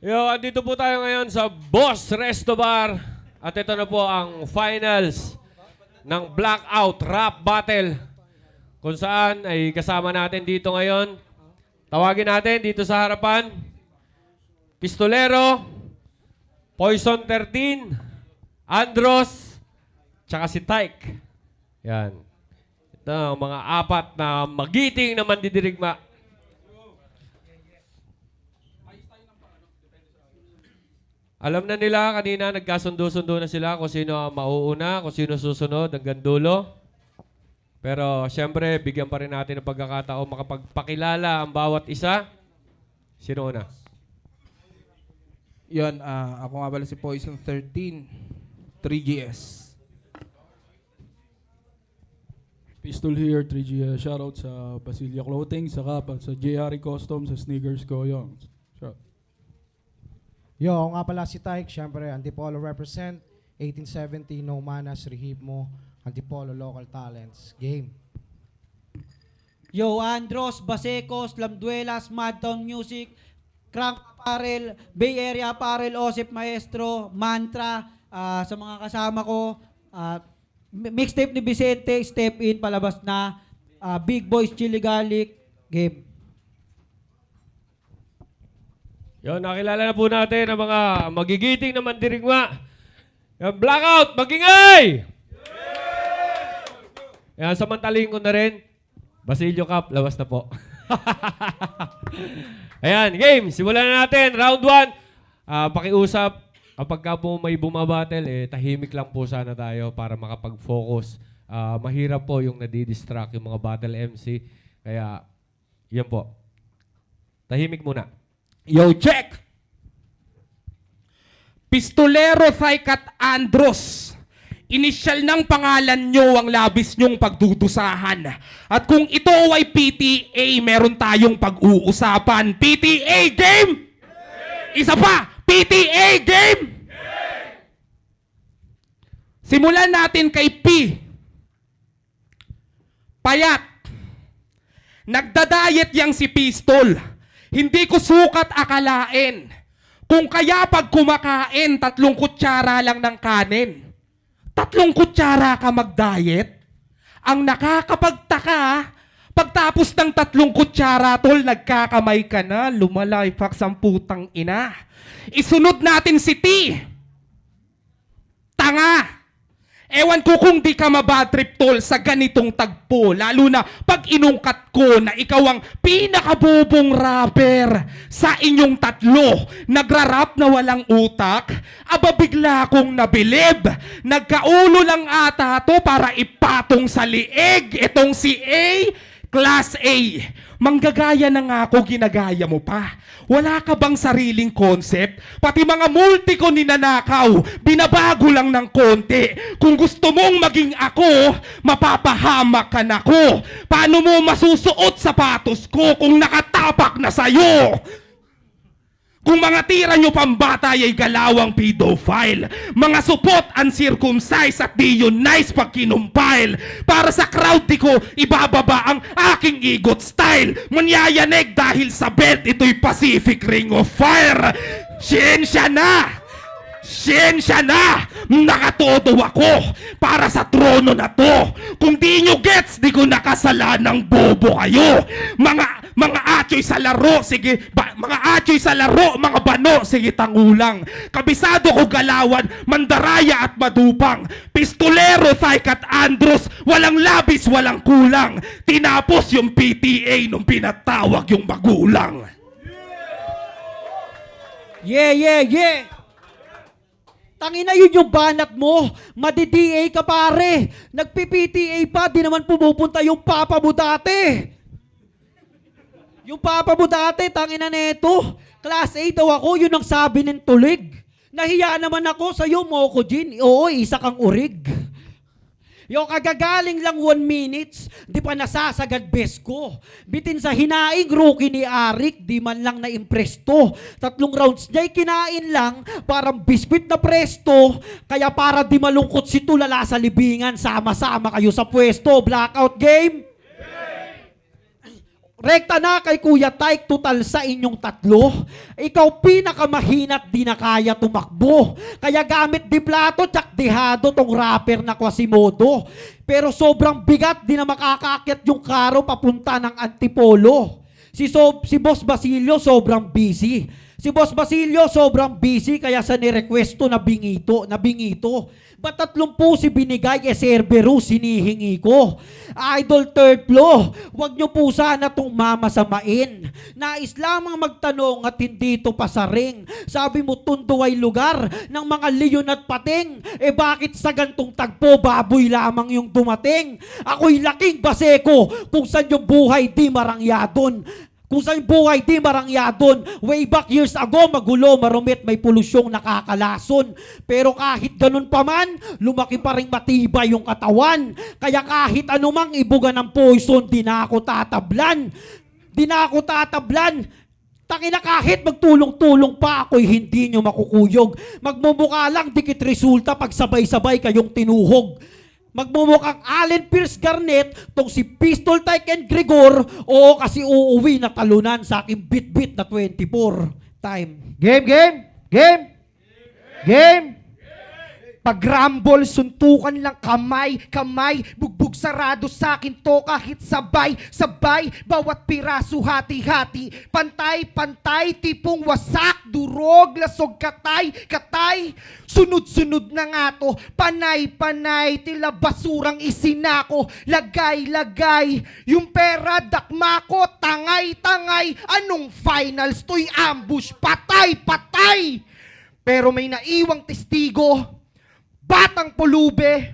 Yo, andito po tayo ngayon sa Boss Resto Bar. At ito na po ang finals ng Blackout Rap Battle. Kung saan ay kasama natin dito ngayon. Tawagin natin dito sa harapan. Pistolero, Poison 13, Andros, tsaka si Tyke. Yan. Ito ang mga apat na magiting na mandidirigma. Alam na nila kanina, nagkasundo-sundo na sila kung sino ang mauuna, kung sino susunod hanggang dulo. Pero siyempre, bigyan pa rin natin ng pagkakataon makapagpakilala ang bawat isa. Sino una? Yun, ako nga pala si Poison 13, 3GS. Pistol here, 3G. Shoutout sa Basilia Clothing, saka sa JR Customs, sa sneakers ko. Yun. Shout. Yo, ako nga pala si Tyke, syempre, Antipolo represent, 1870, No Manas, Rehib mo, Antipolo Local Talents, game. Yo, Andros, Basecos, Lamduelas, Madtown Music, Crank Apparel, Bay Area Apparel, Osip Maestro, Mantra, sa mga kasama ko, mixtape ni Vicente, Step In, palabas na, Big Boys, Chili Garlic, game. Yun, nakilala na po natin ang mga magigiting na mandirigma. Yung Blackout, magingay! Yan, samantaling ko na rin. Basilio Cup, labas na po. Ayan, game. Simulan na natin. Round 1. Pakiusap. Kapag ka po may bumabattle, tahimik lang po sana tayo para makapag-focus. Mahirap po yung nadidistract yung mga battle MC. Kaya, yan po. Tahimik muna. Yo, check! Pistolero Thaikat Andros. Inisyal ng pangalan nyo ang labis nyong pagdudusahan. At kung ito ay PTA, meron tayong pag-uusapan. PTA game! Isa pa! PTA game! Simulan natin kay P. Payat. Nagda-diet yang si Pistol. Hindi ko sukat akalain. Kung kaya pag kumakain, 3 kutsara lang ng kanin. 3 kutsara ka mag-diet? Ang nakakapagtaka, pagtapos ng 3 kutsara, tol, nagkakamay ka na, lumalaypak ang putang ina. Isunod natin si T. Tanga. Ewan ko kung di ka mabadtrip, tol, sa ganitong tagpo. Lalo na pag inungkat ko na ikaw ang pinakabobong rapper sa inyong 3. Nagrarap na walang utak. Aba bigla akong nabilib. Nagkaulo lang ata to para ipatong sa liig. Itong si A, Class A. Manggagaya na nga ako, ginagaya mo pa. Wala ka bang sariling concept? Pati mga multi ko ninanakaw, binabago lang ng konti. Kung gusto mong maging ako, mapapahamak ka na ko. Paano mo masusuot sapatos ko kung nakatapak na sa'yo? Kung mga tira nyo pambata ay galawang pedophile. Mga supot uncircumcised at di yun nice pag kinumpile. Para sa crowd di ko ibababa ang aking igot style. Manyayanig dahil sa belt ito'y Pacific Ring of Fire. Siyensya na! Siyensya na! Nakatodo ako para sa trono na to. Kung di nyo gets, di ko nakasalanang bobo kayo. Mga atyoy sa laro, sige, mga atyoy sa laro, mga bano, sige tangulang. Kabisado ko galawan, mandaraya at madupang. Pistolero, Thaikat Andros, walang labis, walang kulang. Tinapos yung PTA nung pinatawag yung magulang. Yeah, yeah, yeah! Tangina yun yung banat mo. Madi-DA ka pare. Nagpi-PTA pa, di naman pumupunta yung papa mo dati. Yung papa mo dati, tangina neto. Class A daw ako, yun ang sabi ng tulig. Nahiya naman ako sa'yo, Moko Jin. Oo, isa kang urig. Yung kagagaling lang 1 minutes, di pa nasasagad best ko. Bitin sa hinaing rookie ni Arik, di man lang na-impress to. 3 rounds niya'y kinain lang, parang biskwit na presto. Kaya para di malungkot si Tulala sa libingan, sama-sama kayo sa pwesto. Blackout game? Rekta na kay Kuya Tyke, total sa inyong tatlo. Ikaw pinakamahina't di na kaya tumakbo. Kaya gamit di plato tsak dihado tong rapper na Quasimodo. Pero sobrang bigat, di na makakaakyat yung karo papunta ng Antipolo. Si Boss Basilio sobrang busy. Kaya sa nirequesto na bingito. Ba't 30 si binigay, Cerberus sinihingi ko. Idol third floor, wag nyo po sana tong mamasamain. Nais lamang magtanong at hindi to pasaring. Sabi mo Tondo ay lugar ng mga leon at pating. Bakit sa gantong tagpo baboy lamang yung dumating? Ako'y laking baseko kung saan yung buhay di marangyadon. Way back years ago, magulo, marumit, may polusyong nakakalason. Pero kahit ganun pa man, lumaki pa rin matibay yung katawan. Kaya kahit anumang ibuga ng poison, di na ako tatablan. Tangina, kahit magtulong-tulong pa ako'y hindi nyo makukuyog. Magmumukha lang dikit resulta pag sabay-sabay kayong tinuhog. Magmumukhang Allen Pierce Garnett tong si Pistol Tyke and Gregor o kasi uuwi na talunan sa aking bit-bit na 24. Time. Game! Pag-rumble, suntukan lang kamay, bugbog sarado sa akin to kahit sabay, bawat piraso hati-hati, pantay, tipong wasak, durog, lasog, katay, sunod-sunod na nga to, panay, tila basurang isinako, lagay, yung pera dakma ko, tangay, anong finals to'y ambush, patay, pero may naiwang testigo, batang pulube,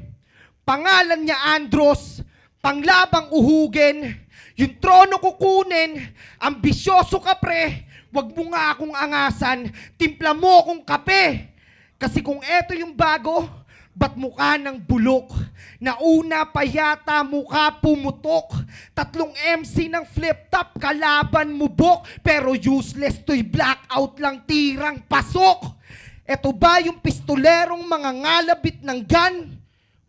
pangalan niya Andros, panglabang uhugin, yung trono kukunin, ambisyoso ka pre, wag mo nga akong angasan, timpla mo akong kape. Kasi kung eto yung bago, ba't mukha ng bulok? Nauna pa yata mukha pumutok. 3 MC ng flip top, kalaban mubok, pero useless to'y blackout lang tirang pasok. Eto ba yung pistolerong mga ngalabit ng gun?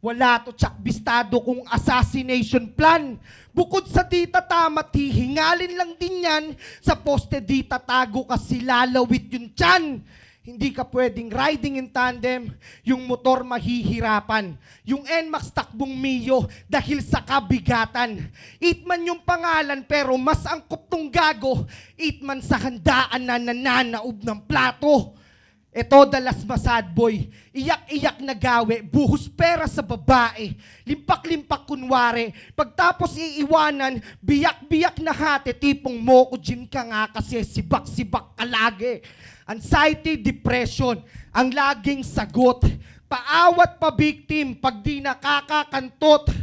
Wala to tsak bistado kung assassination plan. Bukod sa di tatamat, hihingalin lang din yan. Sa poste di tatago kasi lalawit yung tiyan. Hindi ka pwedeng riding in tandem, yung motor mahihirapan. Yung NMAX takbong Mio dahil sa kabigatan. 8 yung pangalan pero mas angkop tong gago. 8 sa handaan na nananaob ng plato. Ito dalas masad boy, iyak-iyak na gawe, buhos pera sa babae, limpak-limpak kunwari, pagtapos iiwanan, biyak-biyak na hati, tipong moko gin ka nga kasi sibak-sibak ka lagi. Anxiety, depression, ang laging sagot, paawat pa victim pag di nakakakantot.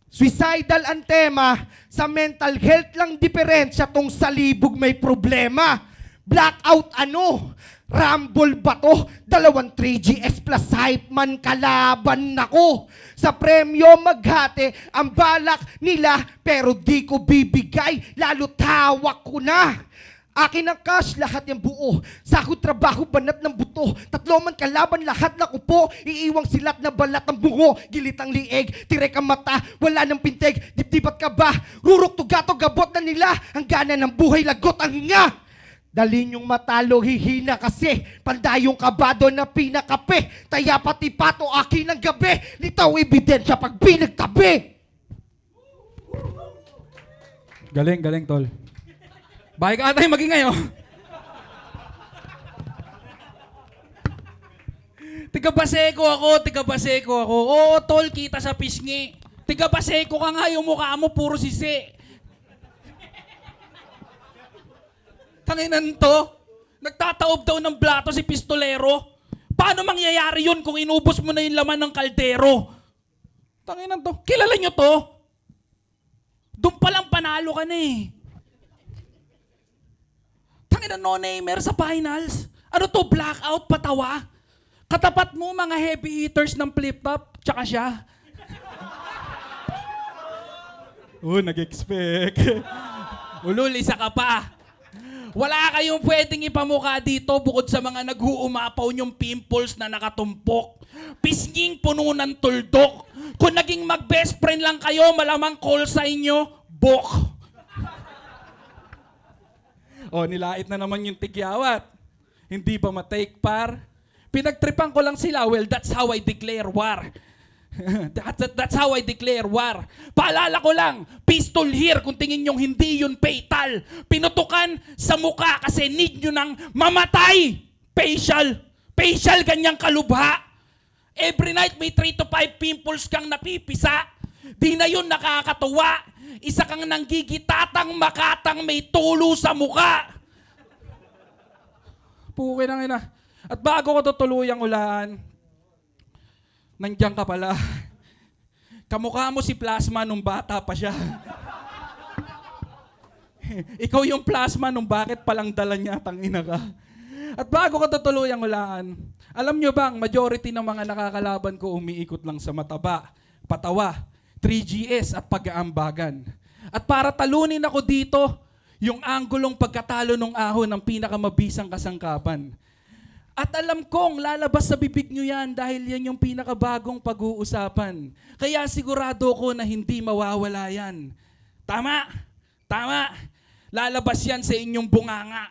Suicidal ang tema, sa mental health lang diferensya tong salibog may problema. Blackout ano? Rumble ba to? 2 3GS plus hype man kalaban nako. Sa premyo maghati ang balak nila pero di ko bibigay lalo't hawak ko na. Akin ang cash, lahat yung buo. Sahod, trabaho, banat ng buto. 3 man kalaban, lahat na upo. Iiwang silat na balat ng bungo. Gilit ang lieg, tirek ang mata. Wala ng pintig, dibdibat ka ba? Rurok to gato, gabot na nila. Ang gana ng buhay, lagot ang hinga. Dalin yung matalo, hihina kasi. Pandayong kabado na pinakape. Taya pati pato, akin ang gabi. Litaw ebidensya pag pinagtabi. Galing, tol. Bahay ka atay maging ngayon. Tiga-Baseco ako. Oo, tol, kita sa pisngi. Tiga-Baseco ka nga, yung mukha mo puro sisi. Tanginan to, nagtataob daw ng blato si pistolero. Paano mangyayari yun kung inubos mo na yung laman ng kaldero? Tanginan to, kilala nyo to? Doon palang panalo ka na eh. Tanginan no-namer sa finals. Ano to, blackout, patawa? Katapat mo mga heavy eaters ng flip-top, tsaka siya. Nag-expect. Ulul, isa ka pa. Wala kayong pwedeng ipamukha dito bukod sa mga nag-uumapaw niyong pimples na nakatumpok. Pisnging puno ng tuldok. Kung naging mag-best friend lang kayo, malamang call sa inyo, bok. O, nilait na naman yung tigyawat. Hindi ba ma-take par? Pinagtripan ko lang sila. Well, that's how I declare war. That's how I declare war. Paalala ko lang, pistol here kung tingin nyong hindi yun fatal. Pinutukan sa muka kasi need nyo nang mamatay. Facial ganyang kalubha. Every night may 3 to 5 pimples kang napipisa. Di na yun nakakatuwa. Isa kang nanggigitatang makatang may tulo sa muka. Puki ng ina. At bago ko tutuluyang ulaan, nandiyan ka pala. Kamukha mo si Plasma nung bata pa siya. Ikaw yung Plasma nung bakit palang dala niya, tangina ka. At bago ko tutuluyang ulaan, alam nyo bang majority ng mga nakakalaban ko umiikot lang sa mataba, patawa, 3GS at pag-aambagan. At para talunin ako dito, yung anggulong pagkatalo ng ahon ng pinakamabisang kasangkapan. At alam kong lalabas sa bibig nyo yan dahil yan yung pinakabagong pag-uusapan. Kaya sigurado ko na hindi mawawala yan. Tama, tama. Lalabas yan sa inyong bunganga.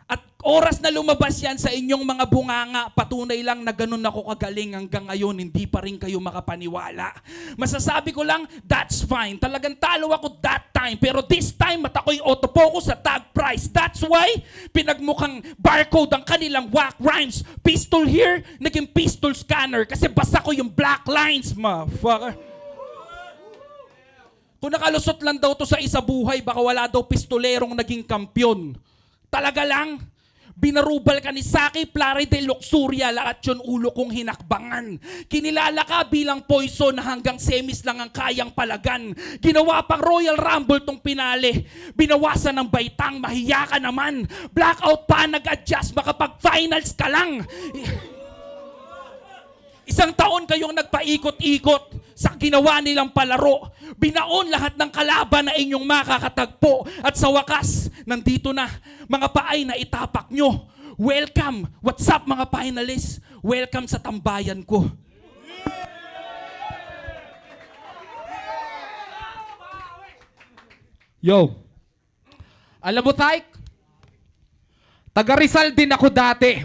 At oras na lumabas yan sa inyong mga bunganga, patunay lang na ganun ako kagaling hanggang ngayon, hindi pa rin kayo makapaniwala. Masasabi ko lang, that's fine. Talagang talo ako that time. Pero this time, at ako'y autofocus sa tag price. That's why, pinagmukhang barcode ang kanilang whack rhymes. Pistol here, naging pistol scanner. Kasi basa ko yung black lines, motherfucker. Kung nakalusot lang daw to sa isa buhay, baka wala daw pistolerong naging kampyon. Talaga lang, binarubal ka ni Saki, Plare de Luxuria, lahat yun ulo kong hinakbangan. Kinilala ka bilang poison na hanggang semis lang ang kayang palagan. Ginawa pang Royal Rumble tong pinali. Binawasan ng baitang, mahiya ka naman. Blackout pa, nag-adjust, makapag-finals ka lang. Isang taon kayong nagpaikot-ikot sa ginawa nilang palaro. Binaon lahat ng kalaban na inyong makakatagpo. At sa wakas, nandito na, mga paay na itapak nyo. Welcome! What's up mga finalists? Welcome sa tambayan ko. Yo. Alam mo, Tyke? Taga Rizal din ako dati.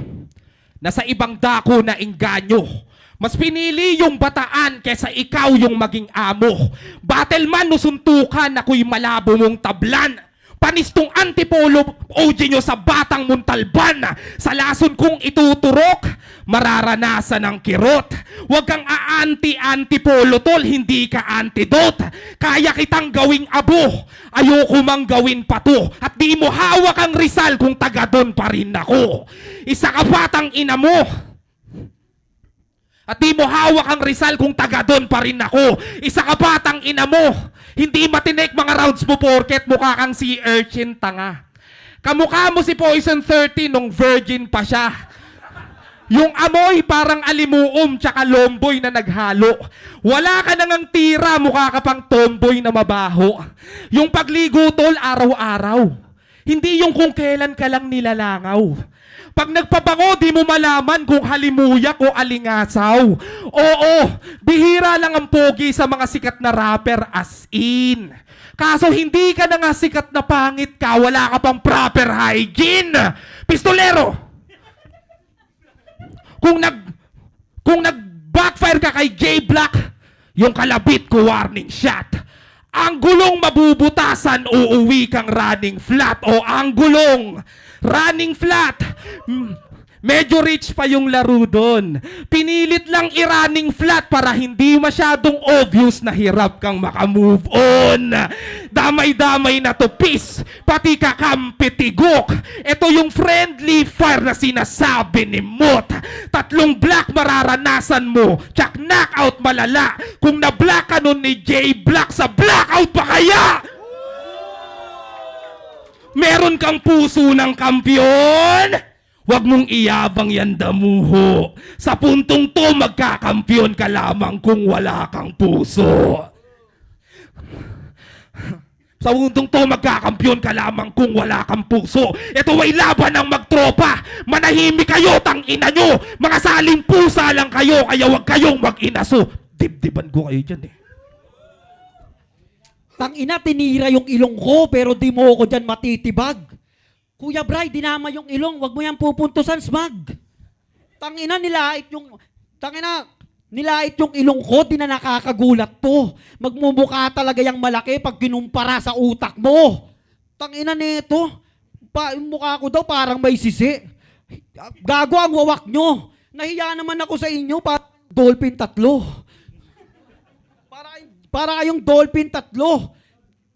Nasa ibang dako na engganyo. Mas pinili yung bataan kesa ikaw yung maging amo. Battleman no suntukan, ako'y malabo mong tablan. Panistong antipolo OG nyo sa batang muntalban. Sa lason kong ituturok, mararanasan ng kirot. Huwag kang aanti-antipolo tol, hindi ka antidote. Kaya kitang gawing abo, ayoko mang gawin pato. At di mo hawak ang Rizal kung taga doon pa rin ako. Isa ka batang ina mo. At di mo hawak ang Rizal kung taga doon pa rin ako. Isa ka batang ina mo. Hindi matinik mga rounds mo porket mukha kang si urchin tanga. Kamukha mo si Poison 30 nung virgin pa siya. Yung amoy parang alimuom tsaka lomboy na naghalo. Wala ka nang tira, mukha ka pang tomboy na mabaho. Yung pagligo tol araw-araw. Hindi yung kung kailan ka lang nilalangaw. Pag nagpabango, di mo malaman kung halimuyak o alingasaw. Oo, bihira lang ang pogi sa mga sikat na rapper as in. Kaso hindi ka na nga sikat na pangit ka, wala ka pang proper hygiene. Pistolero! Kung nag-backfire ka kay J Black, yung kalabit ko warning shot. Ang gulong mabubutasan, uuwi kang running flat. O ang gulong running flat. Medyo rich pa yung laro doon. Pinilit lang i-running flat para hindi masyadong obvious na hirap kang makamove on. Damay-damay na to, peace. Pati kakampi tigok. Ito yung friendly fire na sinasabi ni Mot. 3 black mararanasan mo. Tsak knockout malala. Kung na-black ka nun ni J Black, sa blackout pa kaya? Meron kang puso ng kampyon? Huwag mong iyabang yan damuho. Sa puntong to, magkakampiyon ka lamang kung wala kang puso. Sa puntong to, magkakampiyon ka lamang kung wala kang puso. Ito ay laban ng magtropa. Manahimik kayo, tangina nyo. Mga saling pusa lang kayo, kaya huwag kayong mag-inaso. Dibdiban ko kayo dyan eh. Tangina, tinira yung ilong ko pero di mo ako dyan matitibag. Kuya Bray, dinama yung ilong. Wag mo yan pupuntusan, smag. Tangina, nilait yung ilong ko, di na nakakagulat to. Magmumukha talaga yung malaki pag kinumpara sa utak mo. Tangina nito. Yung mukha ko daw parang may sisi. Gago ang wawak nyo. Nahiya naman ako sa inyo, dolphin 3. Para kayong dolphin 3.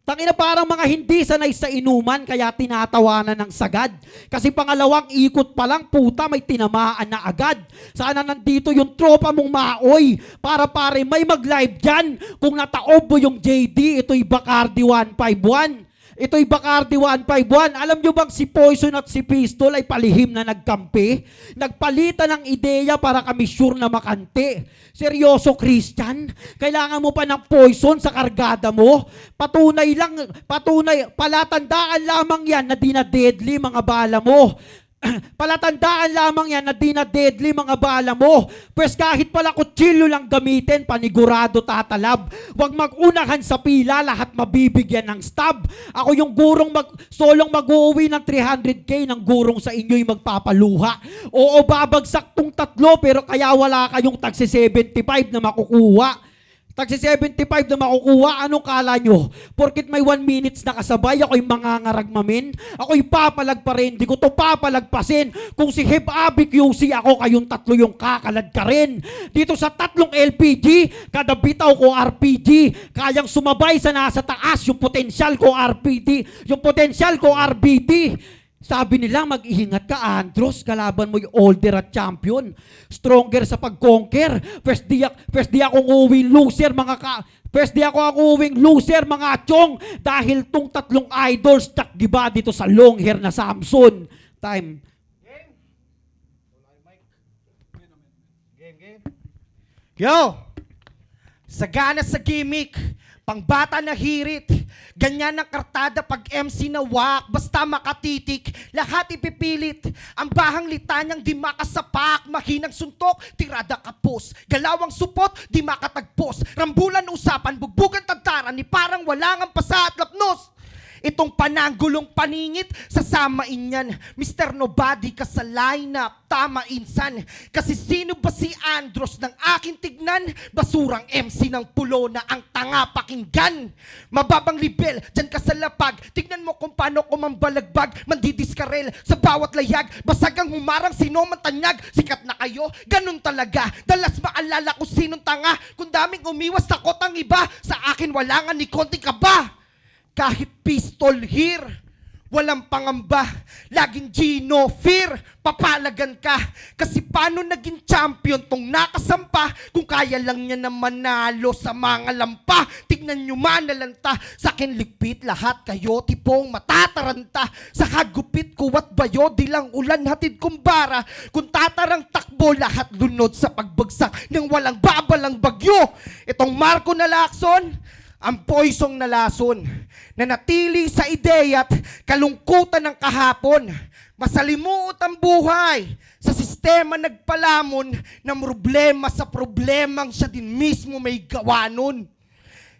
Tangina, parang mga hindi sanay sa inuman kaya tinatawanan ng sagad. Kasi pangalawang ikot pa lang, puta, may tinamaan na agad. Sana nandito yung tropa mong maoy para pare may mag-live dyan. Kung nataob mo yung JD, ito'y Bacardi 151. Ito'y Bacardi 151. Alam nyo bang si Poison at si Pistol ay palihim na nagkampi? Nagpalitan ng ideya para kami sure na makante. Seryoso, Christian? Kailangan mo pa ng poison sa kargada mo? Patunay, palatandaan lamang yan na di na deadly mga bala mo. Palatandaan lamang yan na di na deadly mga bala mo. Pwes kahit pala kutsilyo lang gamitin, panigurado tatalab. Huwag mag-unahan sa pila, lahat mabibigyan ng stab. Ako yung gurong solong mag-uwi ng 300k ng gurong sa inyo'y magpapaluha. Oo, babagsak tong 3 pero kaya wala kayong tagsi 75 na makukuha. Tagsi 75 na makukuha, anong kala nyo? Porkit may 1 minutes na kasabay, ako'y mangangaragmamin. Ako'y papalag pa rin, di ko to papalagpasin. Kung si Hip Abi QC ako, kayong 3 yung kakalad ka rin. Dito sa 3 LPG, kada bitaw ko RPG. Kayang sumabay sa nasa taas yung potensyal ko RPD, yung potensyal ko RBT. Sabi nila, mag-iingat ka, Andros, kalaban mo yung older at champion. Stronger sa pag-conquer. First di akong uwing loser, mga chong. Dahil tong 3 idols, takgiba dito sa long hair na Samson. Time. Yo! Sagana sa gimmick, pangbata na hirit, ganyan ang kartada pag MC na wak, basta makatitik, lahat ipipilit, ang bahang litanyang di makasapak, mahinang suntok, tirada kapos, galawang supot, di makatagpos, rambulan usapan, bugbugan tagtaran, ni parang walang ang pasa at lapnos. Itong pananggulong paningit, sasamain yan. Mr. Nobody ka sa lineup, tama insan. Kasi sino ba si Andros ng aking tignan? Basurang MC ng pulo na ang tanga pakinggan. Mababang level, dyan ka sa lapag. Tignan mo kung paano kumambalagbag, mandidiskarel sa bawat layag. Basag ang humarang, sino man tanyag. Sikat na kayo, ganun talaga. Dalas maalala kung sinong tanga. Kung daming umiwas, takot ang iba. Sa akin wala nga ni konting kaba. Kahit pistol here, walang pangamba, laging Gino fear, papalagan ka. Kasi paano naging champion tong nakasampa, kung kaya lang niya na manalo sa mga lampa. Tignan nyo manalanta, sa akin ligpit lahat kayo, tipong matataranta. Sa hagupit kuwat bayo, di lang ulan hatid kumbara. Kung tatarang takbo, lahat lunod sa pagbagsak ng walang babalang bagyo. Itong Marco na Lacson, ang poisong na lason, na natili sa ideya at kalungkutan ng kahapon. Masalimuot ang buhay, sa sistema nagpalamon, ng problema sa problemang siya din mismo may gawa nun.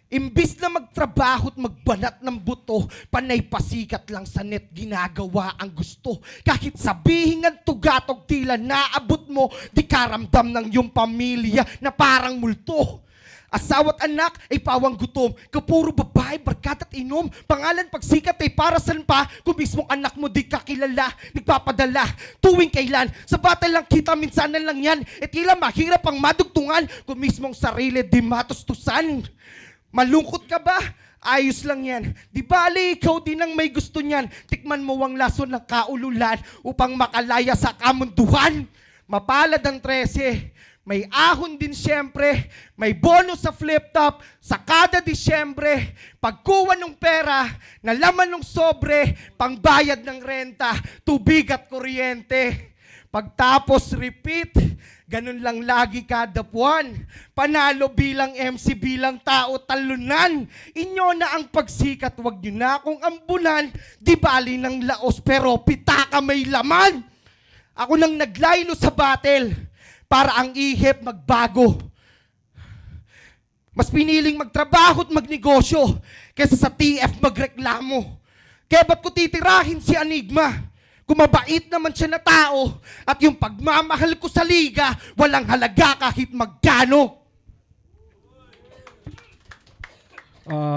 Imbis na magtrabaho at magbanat ng buto, panay pasikat lang sa net ginagawa ang gusto. Kahit sabihin ang tugatog tila naabot mo, di karamdam ng iyong pamilya na parang multo. Asawa't anak ay pawang gutom, kapuro babae, barkat at inom. Pangalan pagsikat ay para saan pa, kung mismong anak mo di kakilala, nagpapadala tuwing kailan. Sa bata lang kita, minsanan lang yan, at tila mahirap ang madugtungan, kung mismong sarili di matustusan. Malungkot ka ba? Ayos lang yan. Di bali, ikaw din ang may gusto niyan. Tikman mo ang lason ng kaululan upang makalaya sa kamunduhan. Mapalad ang 13. May ahon din siyempre, may bonus sa flip top, sa kada Disyembre, pagkuha ng pera, na laman ng sobre, pangbayad ng renta, tubig at kuryente. Pagtapos repeat, ganun lang lagi kada buwan. Panalo bilang MC, bilang tao, talunan. Inyo na ang pagsikat, wag nyo na akong ambulan. Di bali ng laos pero pitaka may laman. Ako nang naglaylo sa battle, para ang ihip magbago. Mas piniling magtrabaho at magnegosyo kaysa sa TF magreklamo. Kaya ba't ko titirahin si Enigma? Kung mabait naman siya na tao at yung pagmamahal ko sa liga, walang halaga kahit magkano.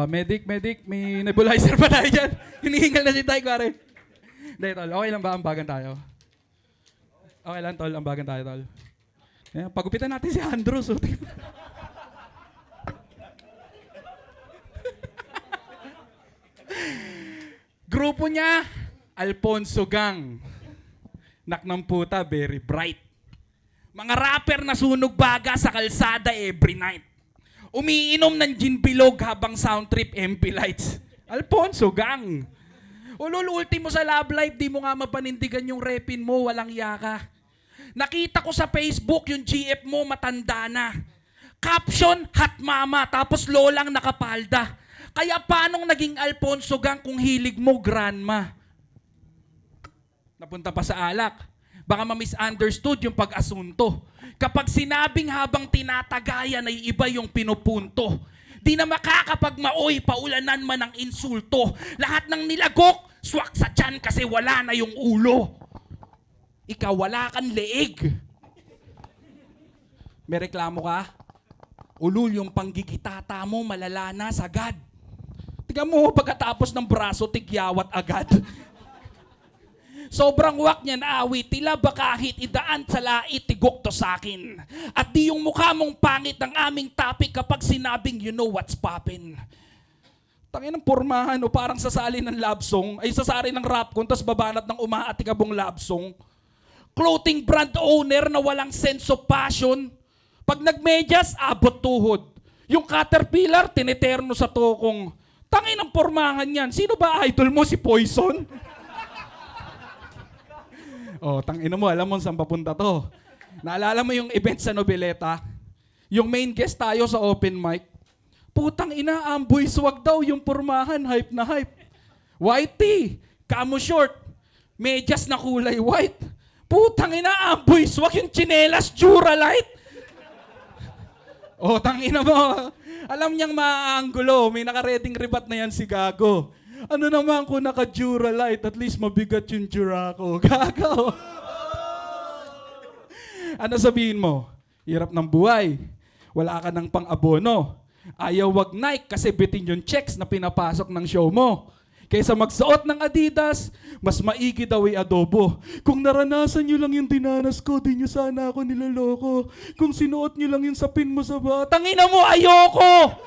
Medic, may nebulizer pa tayo dyan. Hinihingal na si Tay, pare. Hindi, tol. Okay lang ba ambagan tayo? Okay lang, tol. Ambagan tayo, tol. Ayan, pagupitan natin si Andrews. Oh. Grupo niya, Alfonso Gang. Nak ng puta, very bright. Mga rapper na sunog baga sa kalsada every night. Umiinom ng gin bilog habang sound trip MP lights. Alfonso Gang. Ulul, ultimo sa love life, di mo nga mapanindigan yung repin mo, walang yaka. Nakita ko sa Facebook yung GF mo matanda na. Caption, hot mama, tapos lolang nakapalda. Kaya paanong naging Alfonso Gang kung hilig mo, grandma? Napunta pa sa alak. Baka ma-misunderstood yung pag-asunto. Kapag sinabing habang tinatagayan ay iba yung pinupunto. Di na makakapagmaoy, paulanan man ng insulto. Lahat ng nilagok, swak sa tiyan kasi wala na yung ulo. Ikaw wala kang leeg. May reklamo ka? Ulul yung panggigitata mo, malala na sagad. Tiga mo, pagkatapos ng braso, tigyawat agad. Sobrang wak niyan awit, tila ba kahit idaan sa lait, tigok to sa'kin. At di yung mukha mong pangit ng aming topic kapag sinabing you know what's poppin'. Tangin ng pormahan o parang sasali ng love song, ay sasali ng rap kung tas babanat ng umaatikabong love song. Clothing brand owner na walang sense of passion. Pag nagmedyas, abot tuhod. Yung caterpillar, tiniterno sa tokong. Tangin ng pormahan yan. Sino ba idol mo? Si Poison? Oh, tangina mo, alam mo saan papunta to. Naalala mo yung event sa Noveleta? Yung main guest tayo sa open mic. Putang ina, amboy swag daw yung pormahan, hype na hype. White tee, camo short, medyas na kulay white. Putang ina, amboy swag yung chinelas, Duralite. Oh, tangina mo. Alam niyang maaanggulo, may nakareding ribat na yan si Gago. Ano naman kung naka-Duralite, at least mabigat yung Dura ko. Gago. Ano sabihin mo? Hirap ng buhay. Wala ka ng pang-abono. Ayaw wag Nike kasi bitin yung checks na pinapasok ng show mo. Kaysa magsuot ng Adidas, mas maigi daw ay adobo. Kung naranasan nyo lang yung dinanas ko, di nyo sana ako niloloko. Kung sinuot nyo lang yung sapin mo sa tangina mo, ayoko!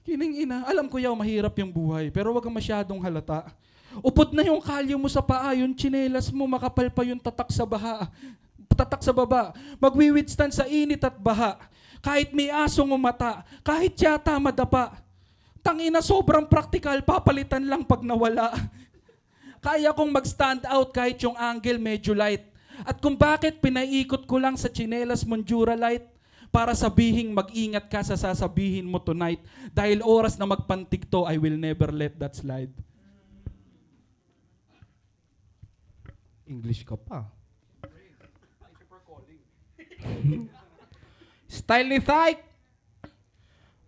Kining ina, alam ko yaw mahirap yung buhay, pero wag kang masyadong halata. Upod na yung kalyo mo sa paa, yung tsinelas mo, makapal pa yung tatak sa baba. Magwi-withstand sa init at baha. Kahit may asong umata, kahit yata madapa. Tangina, sobrang praktikal, papalitan lang pag nawala. Kaya kong mag-stand out kahit yung angle medyo light. At kung bakit pinaiikot ko lang sa tsinelas mong Duralite, para sabihing mag-ingat ka sa sasabihin mo tonight. Dahil oras na magpantig to, I will never let that slide. English ka pa. Style ni Thike.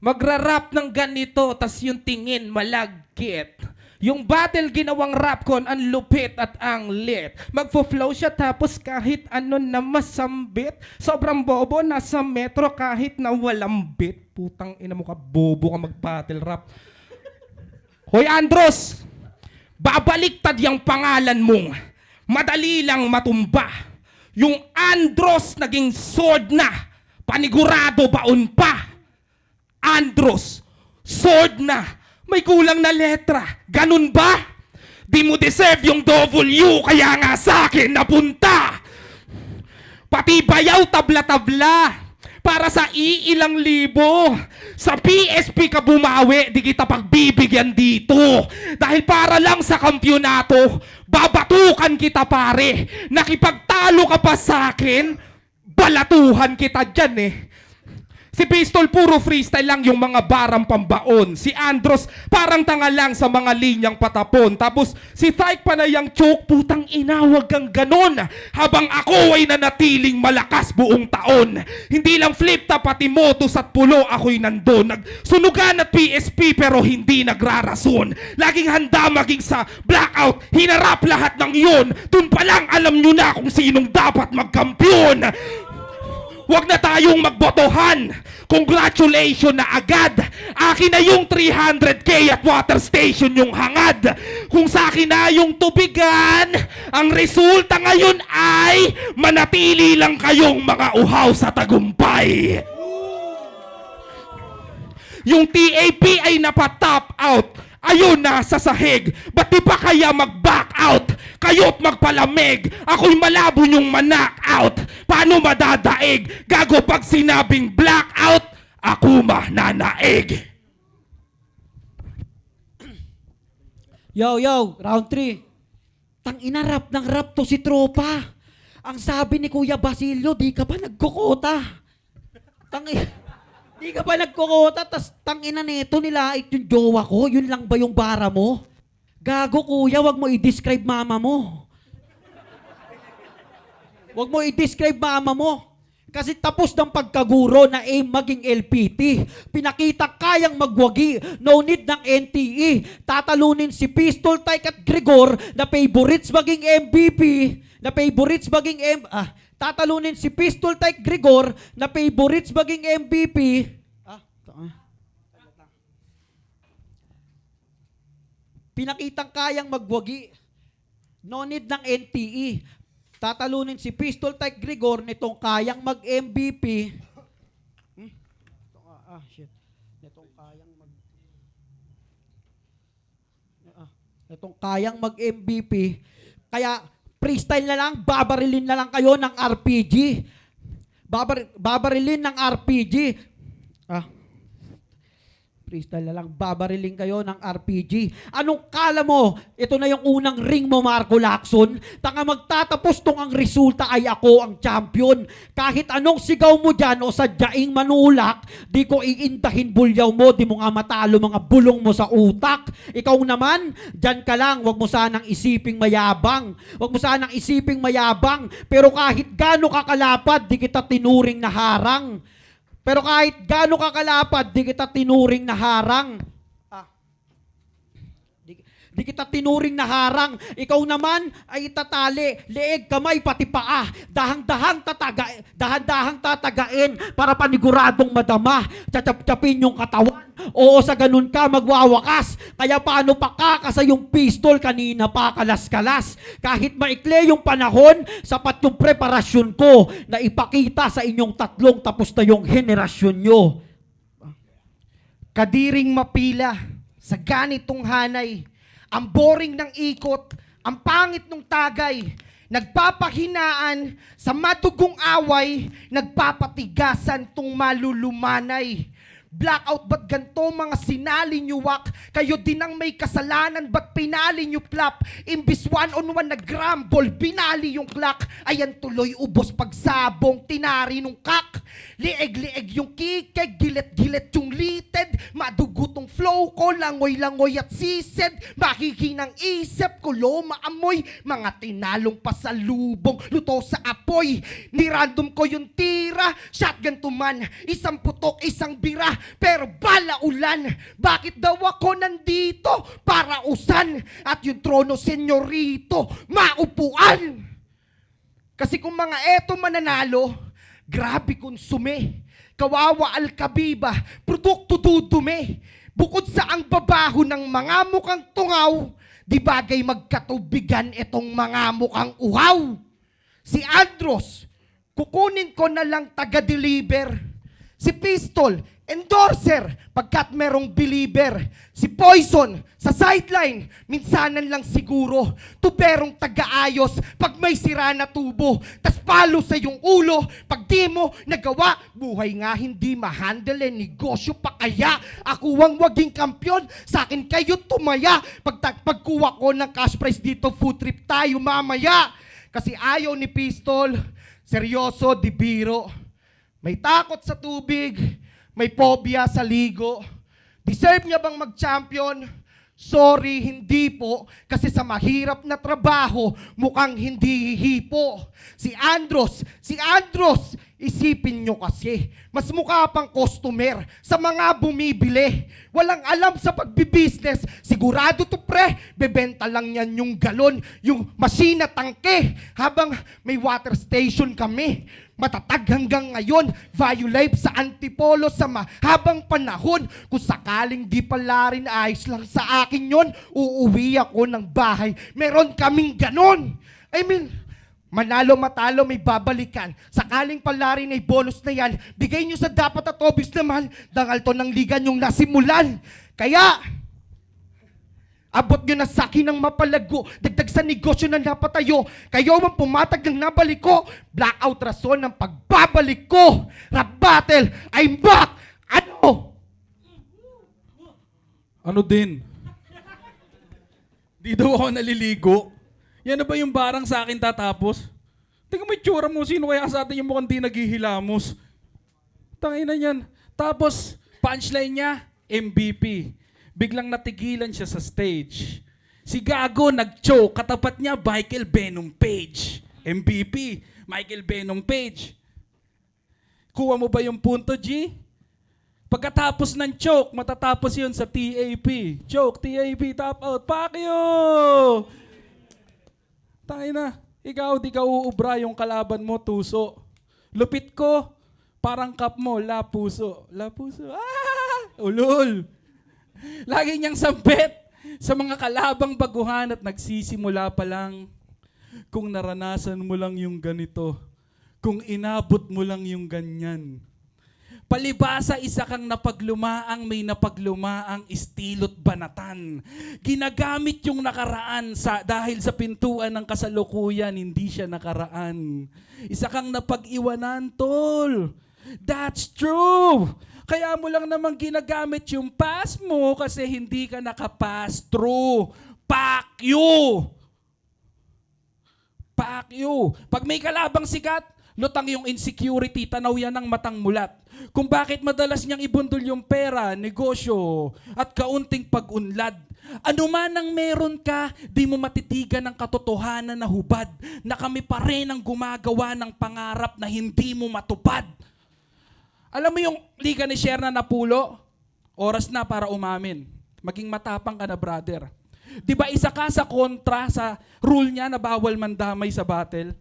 Magra-rap ng ganito, tas yung tingin malagkit. Yung battle ginawang rap con, ang lupit at ang lit. Magfo-flow siya tapos kahit ano na masambit. Sobrang bobo, nasa metro kahit na walang bit. Putang ina mo ka, bobo ka mag-battle rap. Hoy Andros, babaliktad yung pangalan mong. Madali lang matumba. Yung Andros naging sword na. Panigurado baon pa. Andros, sword na. May kulang na letra. Ganun ba? Di mo deserve yung W, kaya nga sa akin napunta. Pati bayaw tabla-tabla. Para sa iilang libo. Sa PSP ka bumawi, di kita pagbibigyan dito. Dahil para lang sa kampyonato, babatukan kita pare. Nakipagtalo ka pa sa akin, balatuhan kita dyan eh. Si Pistol puro freestyle lang yung mga barang pambaon. Si Andros parang tanga lang sa mga linyang patapon. Tapos si Thike panayang choke, putang inawag kang ganon. Habang ako ay nanatiling malakas buong taon. Hindi lang flip top pati motos at pulo ako'y nandun. Nagsunugan at PSP pero hindi nagrarason. Laging handa maging sa blackout, hinarap lahat ng yun. Dun pa lang alam nyo na kung sinong dapat magkampiyon. Huwag na tayong magbotohan. Congratulations na agad. Akin na yung 300k at water station yung hangad. Kung sa akin na yung tubigan, ang resulta ngayon ay manatili lang kayong mga uhaw sa tagumpay. Yung TAP ay napatop out. Ayun na sa sahig. Ba't di pa kaya mag-back out? Kayo't magpalamig. Ako'y malabo yung ma-knock out. Paano madadaig? Gago pag sinabing blackout, ako mananaig. Yo, round 3. Tangina, rap ng rap to si tropa. Ang sabi ni Kuya Basilio, di ka pa nagkukota. Di ka pa nagkukota, tas tangina nito nilait yung jowa ko. Yun lang ba yung bara mo? Gago kuya, wag mo i-describe mama mo. Wag mo i-describe mama mo. Kasi tapos ng pagkaguro na aim maging LPT. Pinakita kayang magwagi. No need ng NTE. Tatalunin si Pistol, Thike at Gregor na favorites maging MVP. Tatalunin si Pistol, Thike, Gregor na favorites maging MVP. Pinakitang kayang magwagi. No need ng NTE. Tatalunin si Pistol, Thike, Gregor nitong kayang mag-MVP. Nitong kayang mag-MVP. Kaya freestyle na lang, babarilin na lang kayo ng RPG. Babarilin ng RPG. Freestyle na lang, babarilin kayo ng RPG. Anong kala mo? Ito na yung unang ring mo, Marco Lacson. Tanga magtatapos tong ang resulta ay ako ang champion. Kahit anong sigaw mo dyan o sadyaing manulak, di ko iindahin bulyaw mo, di mo nga matalo mga bulong mo sa utak. Ikaw naman, dyan ka lang, wag mo sanang isiping mayabang. Pero kahit gaano kakalapad, di kita tinuring na harang. Di kita tinuring na harang. Ikaw naman ay itatali, leeg, kamay, pati paa. Dahang-dahang tatagain para paniguradong madama. Tsatap-tsapin yung katawan. Oo, sa ganun ka magwawakas. Kaya paano pa kakasa yung pistol kanina pa kalas-kalas. Kahit maikli yung panahon, sapat yung preparasyon ko na ipakita sa inyong tatlong tapos na yung henerasyon nyo. Kadiring mapila sa ganitong hanay. Ang boring ng ikot, ang pangit ng tagay, nagpapahinaan sa madugong away, nagpapatigasan tong malulumanay. Blackout, ba't ganito mga sinali nyo wak? Kayo din ang may kasalanan, ba't pinali nyo plap? Imbis 1-on-1 na grumble, binali yung clock. Ayan tuloy ubos pagsabong, tinari nung kak. Lieg-lieg yung kikeg, gilet-gilet yung lited. Madugutong flow ko, langoy-langoy at sised. Makikinang isip ko, maamoy. Mga tinalong pasalubong, luto sa apoy. Nirandom ko yung tira, shotgun tuman. Isang putok, isang bira. Pero bala ulan, bakit daw ako nandito? Para usan, at yung trono senyorito, maupuan. Kasi kung mga eto mananalo, grabe konsume. Kawawa Alcabiba, produkto dudumi. Bukod sa ang babaho ng mga mukhang tungaw, di bagay magkatubigan itong mga mukhang uhaw. Si Andros, kukunin ko na lang taga-deliver. Si Pistol, endorser, pagkat merong believer. Si Poison, sa sideline, minsanan lang siguro. Tuberong taga-ayos, pag may sira na tubo. Tas palo sa yung ulo, pag di mo nagawa. Buhay nga hindi ma-handle, negosyo pa kaya. Ako ang waging kampyon, sa akin kayo tumaya. Pagkuha ko ng cash prize dito, food trip tayo mamaya. Kasi ayaw ni Pistol, seryoso, di biro. May takot sa tubig, May phobia sa ligo. Deserve niya bang mag-champion? Sorry, hindi po. Kasi sa mahirap na trabaho, mukhang hindi hihipo. Si Andros, isipin nyo kasi, mas mukha pang customer sa mga bumibili. Walang alam sa pagbibusiness. Sigurado to pre, bebenta lang yan yung galon, yung masina tangke. Habang may water station kami, matatag hanggang ngayon, Violife sa Antipolo sa mahabang panahon. Kung sakaling di pala rin ayos lang sa akin yon, uuwi ako ng bahay. Meron kaming ganon. I mean, manalo matalo may babalikan. Sakaling pala rin ay bonus na yan, bigay nyo sa dapat at obvious naman, dangal to ng liga yung nasimulan. Kaya, abot nyo na sa akin ng mapalago, dagdag sa negosyo na napatayo. Kayo ang pumatag ng nabalik ko, blackout rason ng pagbabalik ko. Rap battle, I'm back! Ano? Ano din? Di daw ako naliligo. Yan na ba yung barang sa akin tatapos? Tingnan mo yung tsura mo, sino kaya sa atin yung mukhang di naghihilamos? Tangina yan. Tapos, punchline niya, MVP. Biglang natigilan siya sa stage. Si Gago nag-choke, katapat niya Michael Venom Page. MVP, Michael Venom Page. Kuha mo ba yung punto, G? Pagkatapos ng choke, matatapos yun sa TAP. Choke, TAP, tap out, fuck you! Tangina, ikaw di ka uubra yung kalaban mo, tuso. Lupit ko, parang cup mo, la puso. La puso, ulol! Lagi niyang sambit sa mga kalabang baguhan at nagsisimula pa lang. Kung naranasan mo lang yung ganito, kung inabot mo lang yung ganyan. Palibasa, isa kang napaglumaang may napaglumaang estilo't banatan. Ginagamit yung nakaraan dahil sa pintuan ng kasalukuyan, hindi siya nakaraan. Isa kang napag-iwanan, tol. That's true. Kaya mo lang naman ginagamit yung past mo kasi hindi ka nakapass through. Fuck you! Fuck you! Pag may kalabang sikat, lutang yung insecurity, tanaw yan ng matang mulat. Kung bakit madalas niyang ibundol yung pera, negosyo, at kaunting pag-unlad. Ano man ang meron ka, di mo matitigan ng katotohanan na hubad, na kami pa rin ang gumagawa ng pangarap na hindi mo matupad. Alam mo yung liga ni Sherna Napulo? Oras na para umamin. Maging matapang ka na, brother. Di ba isa ka sa kontra sa rule niya na bawal mandamay sa battle?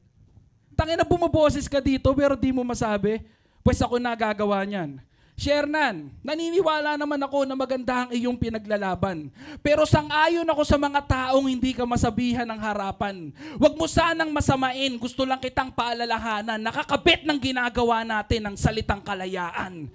Tangina, bumaboses ka dito pero di mo masabi. Pues ako nagagawa niyan. Shernan, naniniwala naman ako na maganda ang iyong pinaglalaban. Pero sang-ayon ako sa mga taong hindi ka masabihan ng harapan. Huwag mo sanang masamain, gusto lang kitang paalalahanan. Nakakabit ng ginagawa natin ng salitang kalayaan.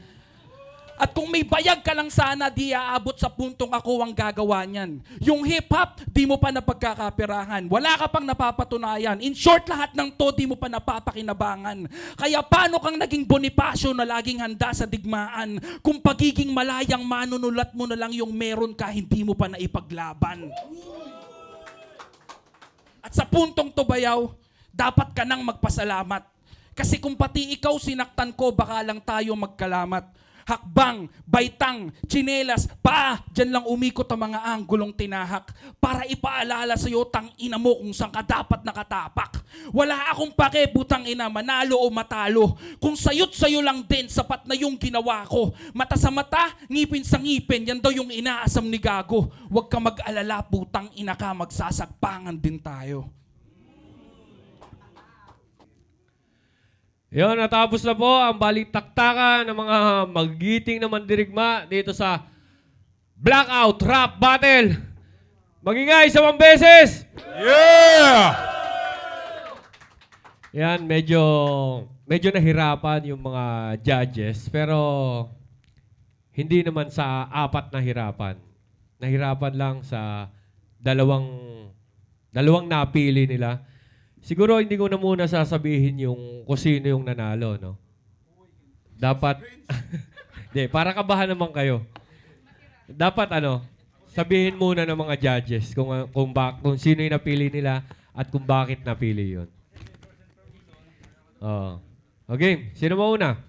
At kung may bayag ka lang sana, di aabot sa puntong ako ang gagawa niyan. Yung hip-hop, di mo pa napagkakapirahan. Wala ka pang napapatunayan. In short, lahat ng to, di mo pa napapakinabangan. Kaya paano kang naging Bonifacio na laging handa sa digmaan? Kung pagiging malayang manunulat mo na lang yung meron ka, hindi mo pa naipaglaban. At sa puntong to, bayaw, dapat ka nang magpasalamat. Kasi kung pati ikaw sinaktan ko, baka lang tayo magkalamat. Hakbang, baitang, tsinelas, paa, dyan lang umikot ang mga anggulong tinahak para ipaalala sa'yo tang ina mo kung saan ka dapat nakatapak. Wala akong pake, butang ina, manalo o matalo. Kung sayot sayo lang din, sapat na yung ginawa ko. Mata sa mata, ngipin sa ngipin, yan daw yung inaasam ni Gago. Huwag ka mag-alala, butang ina ka, magsasagpangan din tayo. Yun, natapos na po ang balitaktakan ng mga magigiting na mandirigma dito sa Blackout Rap Battle. Magingay sa 1 beses! Yeah! Yan, medyo nahirapan yung mga judges, pero hindi naman sa 4 na hirapan. Nahirapan lang sa dalawang napili nila. Siguro hindi ko na muna sasabihin yung kung sino yung nanalo, no? Dapat, hindi, para kabahan naman kayo. Dapat sabihin muna ng mga judges kung sino yung napili nila at kung bakit napili yun. Oh. Okay, sino mauna?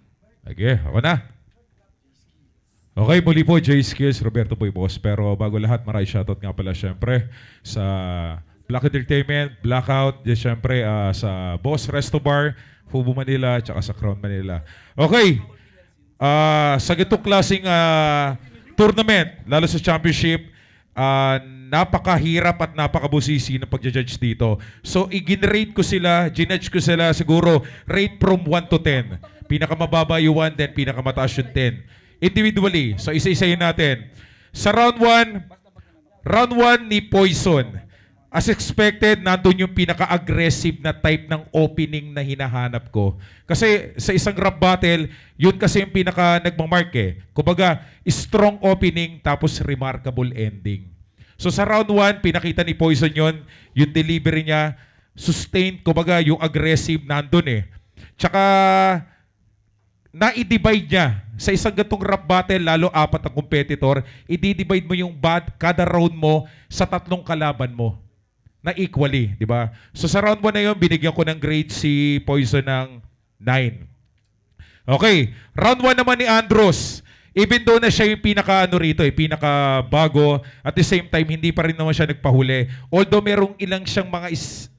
Okay, ako na. Okay, muli po, J Skills, Roberto Boy Boss. Pero bago lahat, maraming shoutout nga pala syempre sa Black Entertainment, Blackout, di syempre sa Boss Resto Bar, Fubu Manila, tsaka sa Crown Manila. Okay, sa gitong klaseng tournament, lalo sa championship, napakahirap at napakabusisi ng pagja-judge dito. So, i-rate ko sila, ginudge ko sila siguro rate from 1 to 10. Pinakamababa yung 1, then pinakamataas yung 10. Individually. So, isa-isahin natin. Sa round 1 ni Poison. As expected, nandun yung pinaka-aggressive na type ng opening na hinahanap ko. Kasi sa isang rap battle, yun kasi yung pinaka-nagmamark eh. Kumbaga, strong opening tapos remarkable ending. So sa round 1, pinakita ni Poison yon, yung delivery niya, sustained, kumbaga yung aggressive nandun eh. Tsaka, na-divide niya sa isang gatong rap battle, lalo 4 ang competitor, i-divide mo yung kada round mo sa 3 kalaban mo na equally, di ba? So sa round 1 na yun, binigyan ko ng grade si Poison ng 9. Okay, round 1 naman ni Andros. Even though na siya yung pinaka-bago, at the same time, hindi pa rin naman siya nagpahuli. Although merong ilang siyang mga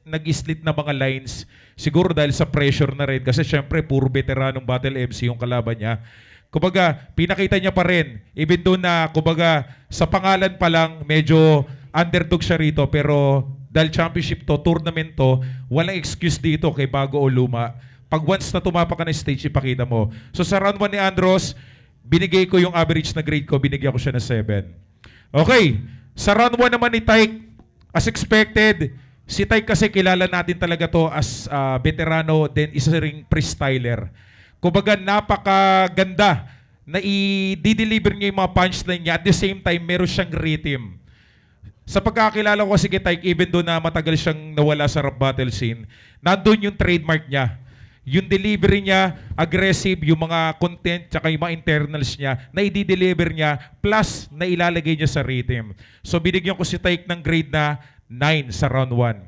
nag-islit na mga lines, siguro dahil sa pressure na rin. Kasi syempre, puro veteranong battle MC yung kalaban niya. Kumbaga, pinakita niya pa rin. Even though na, kumbaga, sa pangalan pa lang, medyo underdog siya rito. Pero dahil championship to, tournament to, walang excuse dito kay bago o luma. Pag once na tumapa ka na stage, ipakita mo. So sa round 1 ni Andros, binigay ko yung average na grade ko, binigyan ko siya ng 7. Okay, sa round 1 naman ni Tyke, as expected, si Tyke kasi kilala natin talaga to as veterano, then isa ring freestyler. Kumbaga napakaganda na i-deliver niya yung mga punchline niya, at the same time, meron siyang rhythm. Sa pagkakilala ko kasi kay Tyke, even doon na matagal siyang nawala sa rap battle scene, nandun yung trademark niya. Yung delivery niya, aggressive, yung mga content, tsaka yung mga internals niya, na i-deliver niya, plus na ilalagay niya sa rhythm. So binigyan ko si Tyke ng grade na 9 sa round 1.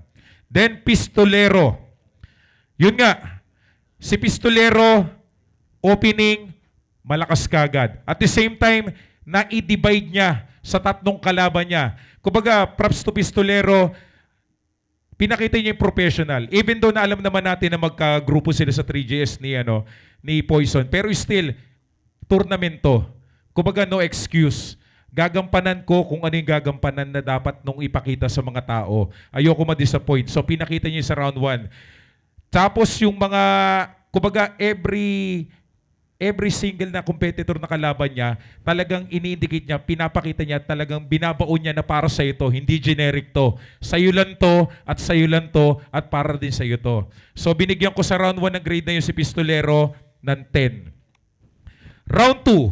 Then Pistolero. Yun nga, si Pistolero, opening, malakas kagad. At the same time, na i-divide niya sa 3 kalaban niya. Kumbaga, props to Pistolero, pinakita niya yung professional. Even though na alam naman natin na magka-grupo sila sa 3GS ni Poison. Pero still, tournament to. Kumbaga, no excuse. Gagampanan ko kung ano yung gagampanan na dapat nung ipakita sa mga tao. Ayoko ma-disappoint. So, pinakita niya sa round 1. Tapos yung mga, kumbaga, every single na competitor na kalaban niya, talagang ini-indicate niya, pinapakita niya, talagang binabaon niya na para sa ito, hindi generic to. Sa'yo lang to, at sa'yo lang to, at para din sa'yo to. So binigyan ko sa round 1 ng grade na yun si Pistolero ng 10. Round 2.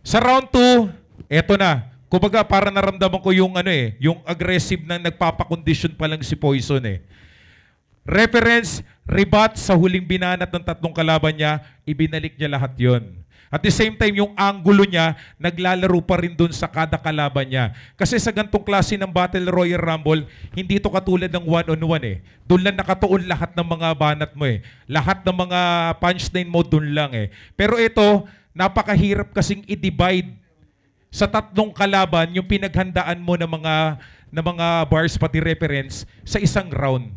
Sa round 2, eto na. Kumbaga para naramdaman ko yung yung aggressive na nagpapakondisyon pa lang si Poison eh. Reference, rebat sa huling binanat ng 3 kalaban niya, ibinalik niya lahat yon. At the same time, yung angulo niya, naglalaro pa rin dun sa kada kalaban niya. Kasi sa gantong klase ng Battle Royal Rumble, hindi to katulad ng one-on-one eh. Doon lang nakatuon lahat ng mga banat mo eh. Lahat ng mga punchline mo doon lang eh. Pero ito, napakahirap kasing i-divide sa 3 kalaban yung pinaghandaan mo ng mga bars pati reference sa isang round.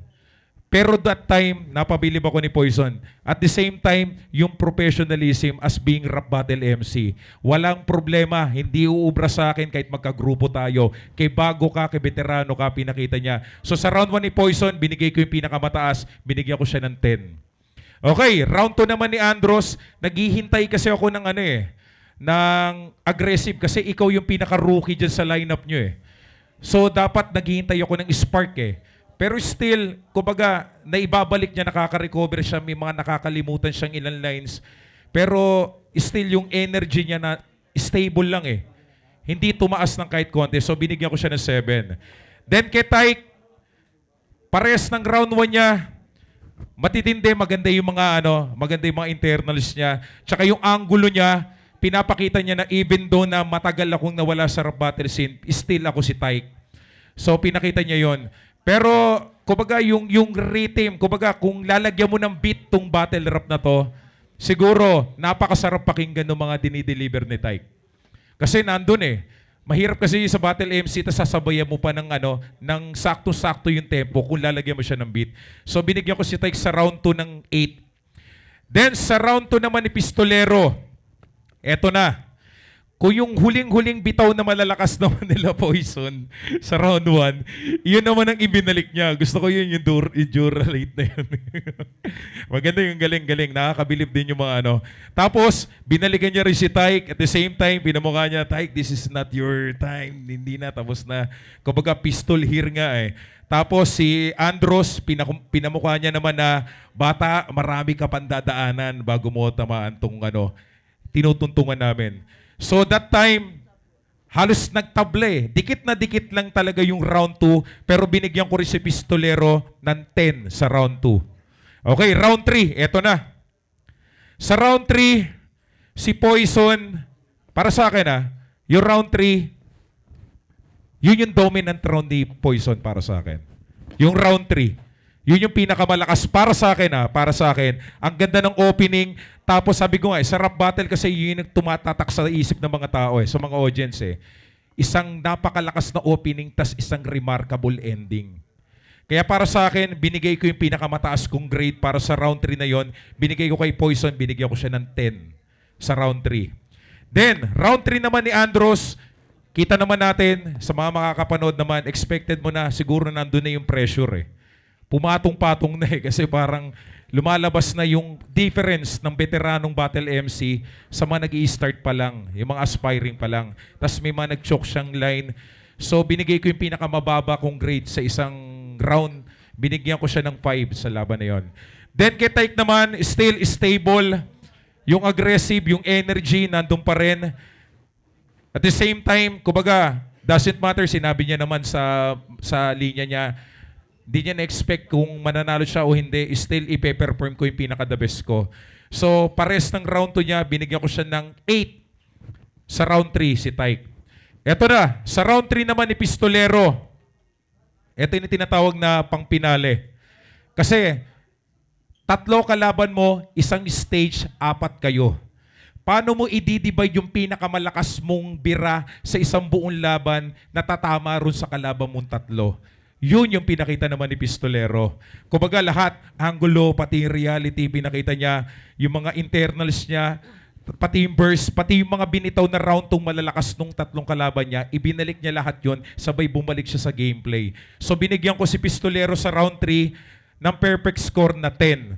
Pero that time, napabilib ako ni Poison. At the same time, yung professionalism as being rap battle MC. Walang problema, hindi uubra sa akin kahit magkagrupo tayo. Kay bago ka, kay veterano ka, pinakita niya. So sa round 1 ni Poison, binigay ko yung pinakamataas, binigyan ko siya ng 10. Okay, round 2 naman ni Andros, naghihintay kasi ako ng ng aggressive kasi ikaw yung pinaka-rookie dyan sa lineup nyo eh. So dapat naghihintay ako ng spark eh. Pero still, kumbaga, naibabalik niya, nakaka-recover siya, may mga nakakalimutan siyang ilang lines. Pero still yung energy niya na stable lang eh. Hindi tumaas ng kahit konti. So binigyan ko siya ng 7. Then kay Tyke, pares ng round 1 niya, matitindi, maganda yung mga internals niya. Tsaka yung angulo niya, pinapakita niya na even though na matagal akong nawala sa rap battle scene, still ako si Tyke. So pinakita niya yon. Pero, kumbaga, yung rhythm, kumbaga, kung lalagyan mo ng beat tong battle rap na to, siguro, napakasarap pakinggan ng mga dinideliver ni Tyke. Kasi nandun eh. Mahirap kasi sa battle MC, tas sasabayan mo pa ng ano, ng sakto-sakto yung tempo kung lalagyan mo siya ng beat. So binigyan ko si Tyke sa round 2 ng 8. Then sa round 2 naman ni Pistolero, eto na. Kung yung huling-huling bitaw na malalakas naman nila Poison sa round 1, yun naman ang ibinalik niya. Gusto ko yun yung Duralate na yun. Maganda yung galing-galing. Nakakabilib din yung mga ano. Tapos, binalikan niya rin si Tyke. At the same time, pinamukha niya, Tyke, this is not your time. Hindi na, tapos na. Kumbaga, pistol here nga eh. Tapos si Andros, pinamukha niya naman na, bata, marami ka pang dadaanan bago mo tamaan tong ano, tinutuntungan namin. So that time, halos nagtable. Dikit na dikit lang talaga yung round 2, pero binigyan ko rin si Pistolero ng 10 sa round 2. Okay, round 3, eto na. Sa round 3, si Poison, para sa akin yung round 3, yun yung dominant round ni Poison para sa akin. Yung round 3. Yun yung pinakamalakas para sa akin para sa akin. Ang ganda ng opening. Tapos sabi ko sa rap battle kasi yun yung tumatatak sa isip ng mga tao sa mga audience Isang napakalakas na opening tas isang remarkable ending. Kaya para sa akin, binigay ko yung pinakamataas kong grade para sa round 3 na yon. Binigay ko kay Poison, binigyan ko siya ng 10 sa round 3. Then, round 3 naman ni Andros, kita naman natin, sa mga makakapanood naman, expected mo na siguro nandun na yung pressure Pumatong-patong na kasi parang lumalabas na yung difference ng veteranong battle MC sa mga nag-i-start pa lang, yung mga aspiring pa lang. Tapos may mga nag-choke siyang line. So binigay ko yung pinakamababa kong grade sa isang round. Binigyan ko siya ng 5 sa laban na yon. Then kay Tyke naman, still stable. Yung aggressive, yung energy, nandun pa rin. At the same time, kumbaga, doesn't matter, sinabi niya naman sa linya niya, di niya na-expect kung mananalo siya o hindi, still ipe-perform ko yung pinaka-the best ko. So, pares ng round 2 niya, binigyan ko siya ng 8 sa round 3, si Tyke. Eto na, sa round 3 naman ni Pistolero, eto yung tinatawag na pang-pinale. Kasi, 3 kalaban mo, isang stage, 4 kayo. Paano mo i-divide yung pinakamalakas mong bira sa isang buong laban na tatama ron sa kalaban mong 3? Yun yung pinakita naman ni Pistolero. Kumbaga lahat, angulo, pati yung reality, pinakita niya, yung mga internals niya, pati yung burst, pati yung mga binitaw na round tong malalakas nung 3 kalaban niya, ibinalik niya lahat yon, sabay bumalik siya sa gameplay. So binigyan ko si Pistolero sa round 3 ng perfect score na 10.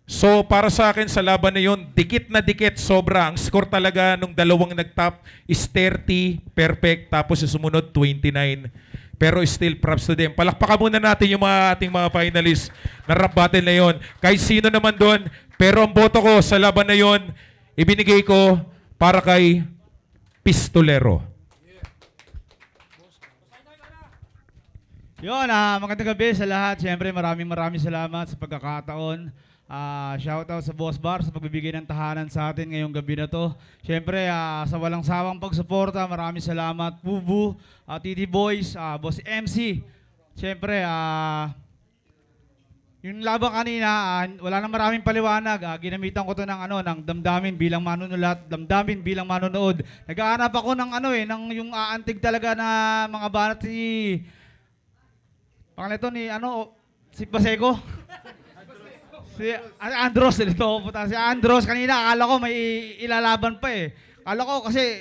So para sa akin sa laban na yon, dikit na dikit, sobra. Ang score talaga nung dalawang nagtap is 30, perfect, tapos yung sumunod 29. Pero still, props to them. Palakpakan muna natin yung mga ating mga finalists na rap battle na yon. Kahit sino naman doon. Pero ang boto ko sa laban na yon, ibinigay ko para kay Pistolero. Yun, magandang gabi sa lahat. Siyempre, maraming salamat sa pagkakataon. Shoutout sa Boss Bar sa pagbibigay ng tahanan sa atin ngayong gabi na to. Siyempre, sa walang sawang pagsuporta, maraming salamat. Bubu, TD Boys, Boss MC. Siyempre, yung laban kanina, wala nang maraming paliwanag. Ginamitan ko to ng damdamin bilang manunulat, damdamin bilang manonood. Nag-aanap ako ng ng yung aantig talaga na mga banat pangalan ito si Paseco. Si Andros, si Andros kanina, akala ko may ilalaban pa Akala ko kasi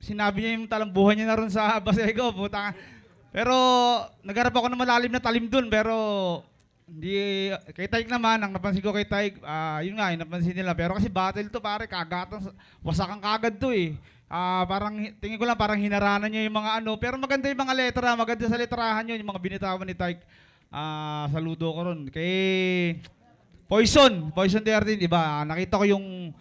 sinabi niya yung talambuhan niya na ron sa Baseco, puta. Pero nagharap ako ng malalim na talim dun, pero hindi, kay Tyke naman, ang napansin ko kay Tyke, yun nga, yung napansin nila. Pero kasi battle to, pare, kagatan, wasakan kagad to parang, tingin ko lang, parang hinaranan niya yung mga pero maganda yung mga letra, maganda sa letrahan yun, yung mga binitawan ni Tyke. Saludo ko ron. Kay Poison 13, diba? Nakita ko yung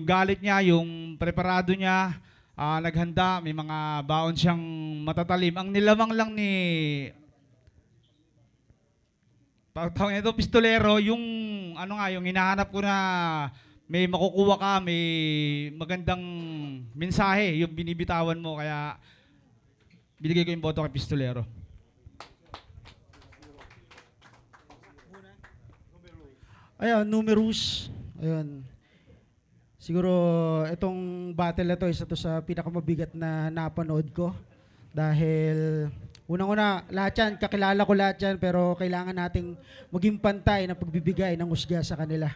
galit niya, yung preparado niya, naghanda, may mga baon siyang matatalim. Ang nilamang lang ni tawag nito Pistolero, yung yung hinahanap ko na may makukuha ka, may magandang mensahe, yung binibitawan mo, kaya binigay ko yung boto kay Pistolero. Ayan, numerous. Ayan. siguro itong battle na to, isa to sa pinakamabigat na napanood ko. Dahil unang-una, lahat yan, kakilala ko lahat yan, pero kailangan nating maging pantay na pagbibigay ng husga sa kanila.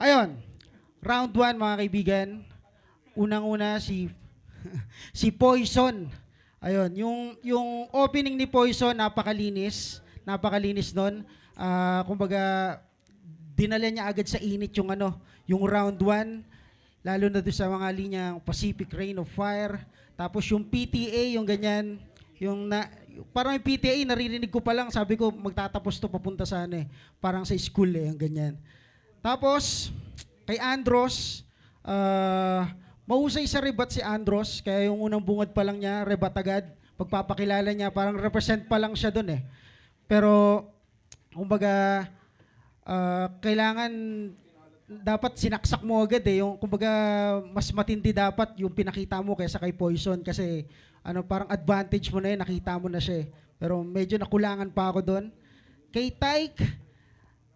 Ayun, round 1 mga kaibigan. Unang-una si si Poison. Ayun, yung opening ni Poison napakalinis nun. Kumbaga dinala niya agad sa init yung yung round 1, lalo na doon sa mga linyang Pacific Rain of Fire. Tapos yung PTA, yung ganyan, parang yung PTA naririnig ko pa lang, sabi ko magtatapos to papunta sa parang sa school yung ganyan. Tapos kay Andros, mahusay sa rebat si Andros, kaya yung unang bungad pa lang niya, rebat agad. Pagpapakilala niya, parang represent pa lang siya doon Pero, kumbaga, kailangan, dapat sinaksak mo agad Yung, kumbaga, mas matindi dapat yung pinakita mo kaysa kay Poison. Kasi, parang advantage mo na nakita mo na siya Pero medyo nakulangan pa ako doon. Kay Tyke,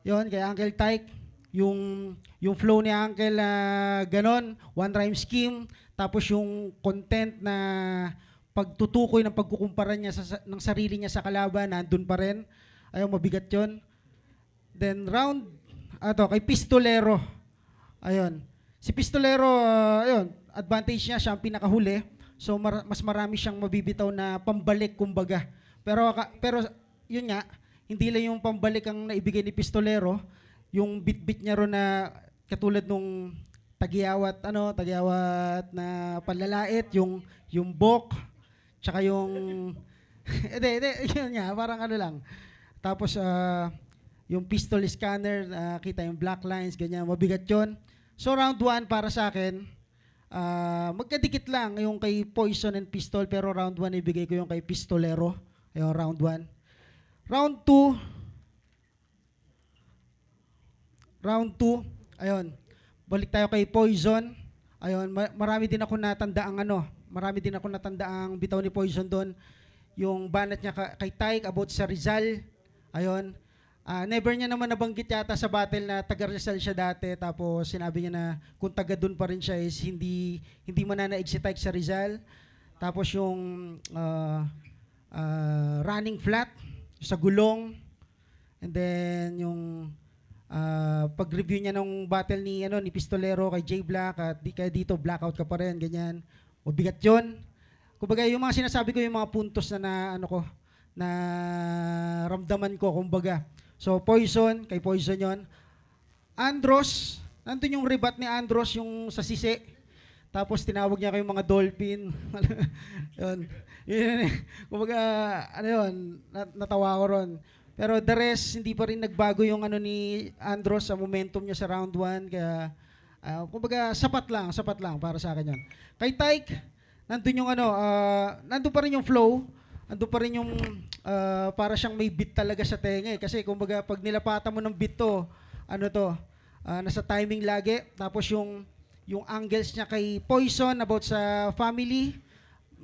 kay Uncle Tyke, yung flow ni Uncle ganon, one rhyme scheme, tapos yung content na pagtutukoy ng pagkukumpara niya ng sarili niya sa kalaban, nandun pa rin. Ayaw, mabigat yon. Then kay Pistolero. Ayun. Si Pistolero, advantage niya, siya ang pinakahuli. So mas marami siyang mabibitaw na pambalik kumbaga. Pero yun nga, hindi lang yung pambalik ang naibigay ni Pistolero, yung bit-bit niya ron na katulad nung tagyawat na panlalait, yung bok, tsaka yung yun nga, parang lang. Tapos yung pistol scanner, kita yung black lines, ganyan, mabigat yun. So round 1 para sa akin, magkadikit lang yung kay Poison and Pistol, pero round 1 ibigay ko yung kay Pistolero, yung round 1. Round 2, ayun, balik tayo kay Poison. Ayun, marami din ako natandaang bitaw ni Poison doon. Yung banat niya kay Tyke about sa Rizal. Ayun, never niya naman nabanggit yata sa battle na taga Rizal siya dati. Tapos sinabi niya na kung taga doon pa rin siya is hindi mananaig si Tyke sa Rizal. Tapos yung running flat sa gulong. And then yung pag-review niya ng battle ni Pistolero kay J Black, at kaya dito blackout ka pa rin, ganyan. Mabigat 'yon. Kumbaga yung mga sinasabi ko, yung mga puntos na ramdaman ko kumbaga. So kay Poison 'yon. Andros, nandun yung rebat ni Andros yung sa sisi. Tapos tinawag niya kayong mga dolphin. Yun. Kumbaga, natawa ko ron. Pero the rest, hindi pa rin nagbago yung ni Andros sa momentum niya sa round 1. Kaya, kumbaga, sapat lang para sa akin yan. Kay Tyke, nandun pa rin yung flow. Nandun pa rin yung, para siyang may beat talaga sa tenga Kasi, kumbaga, pag nilapatan mo ng beat to, nasa timing lagi. Tapos yung angles niya kay Poison about sa family,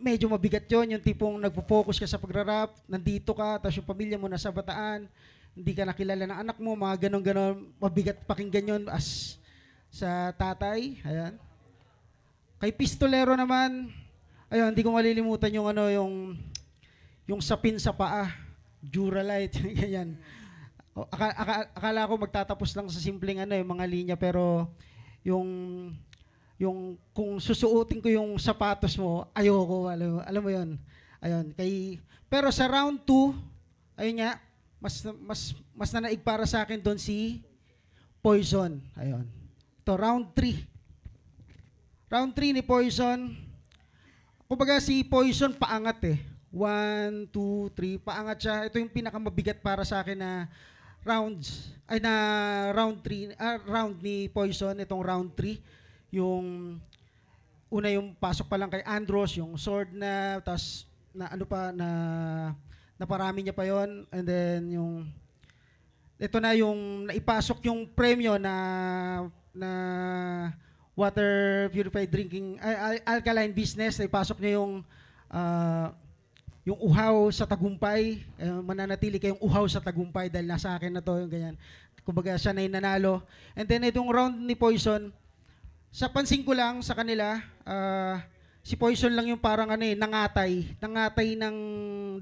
medyo mabigat yon, yung tipong nagpo-focus ka sa pagrarap, nandito ka, tapos yung pamilya mo nasa Bataan, hindi ka nakilala ng anak mo, mga ganon-ganon, mabigat pakinggan yon as sa tatay. Ayan. Kay Pistolero naman, ayun, hindi ko malilimutan yung yung sapin sa paa, Duralite, ganyan. Akala ko magtatapos lang sa simpleng yung mga linya, pero yung kung susuotin ko yung sapatos mo, ayoko, alam mo yun. Ayun, pero sa round 2, ayun nga, mas nanaig para sa akin doon si Poison. Ayun. Ito, round 3. Round 3 ni Poison. Kumbaga si Poison paangat 1, 2, 3, paangat siya. Ito yung pinakamabigat para sa akin na round ni Poison, itong round 3. Yung una, yung pasok pa lang kay Andros, yung sword na, tapos naparami niya pa yon. And then ito na yung naipasok yung premyo na water purified drinking, alkaline business. Naipasok niya yung uhaw sa tagumpay. Mananatili kayong uhaw sa tagumpay dahil nasa akin na to, yung ganyan. Kumbaga siya na yung nanalo. And then itong round ni Poison, sa pansin ko lang sa kanila, si Poison lang yung parang nangatay ng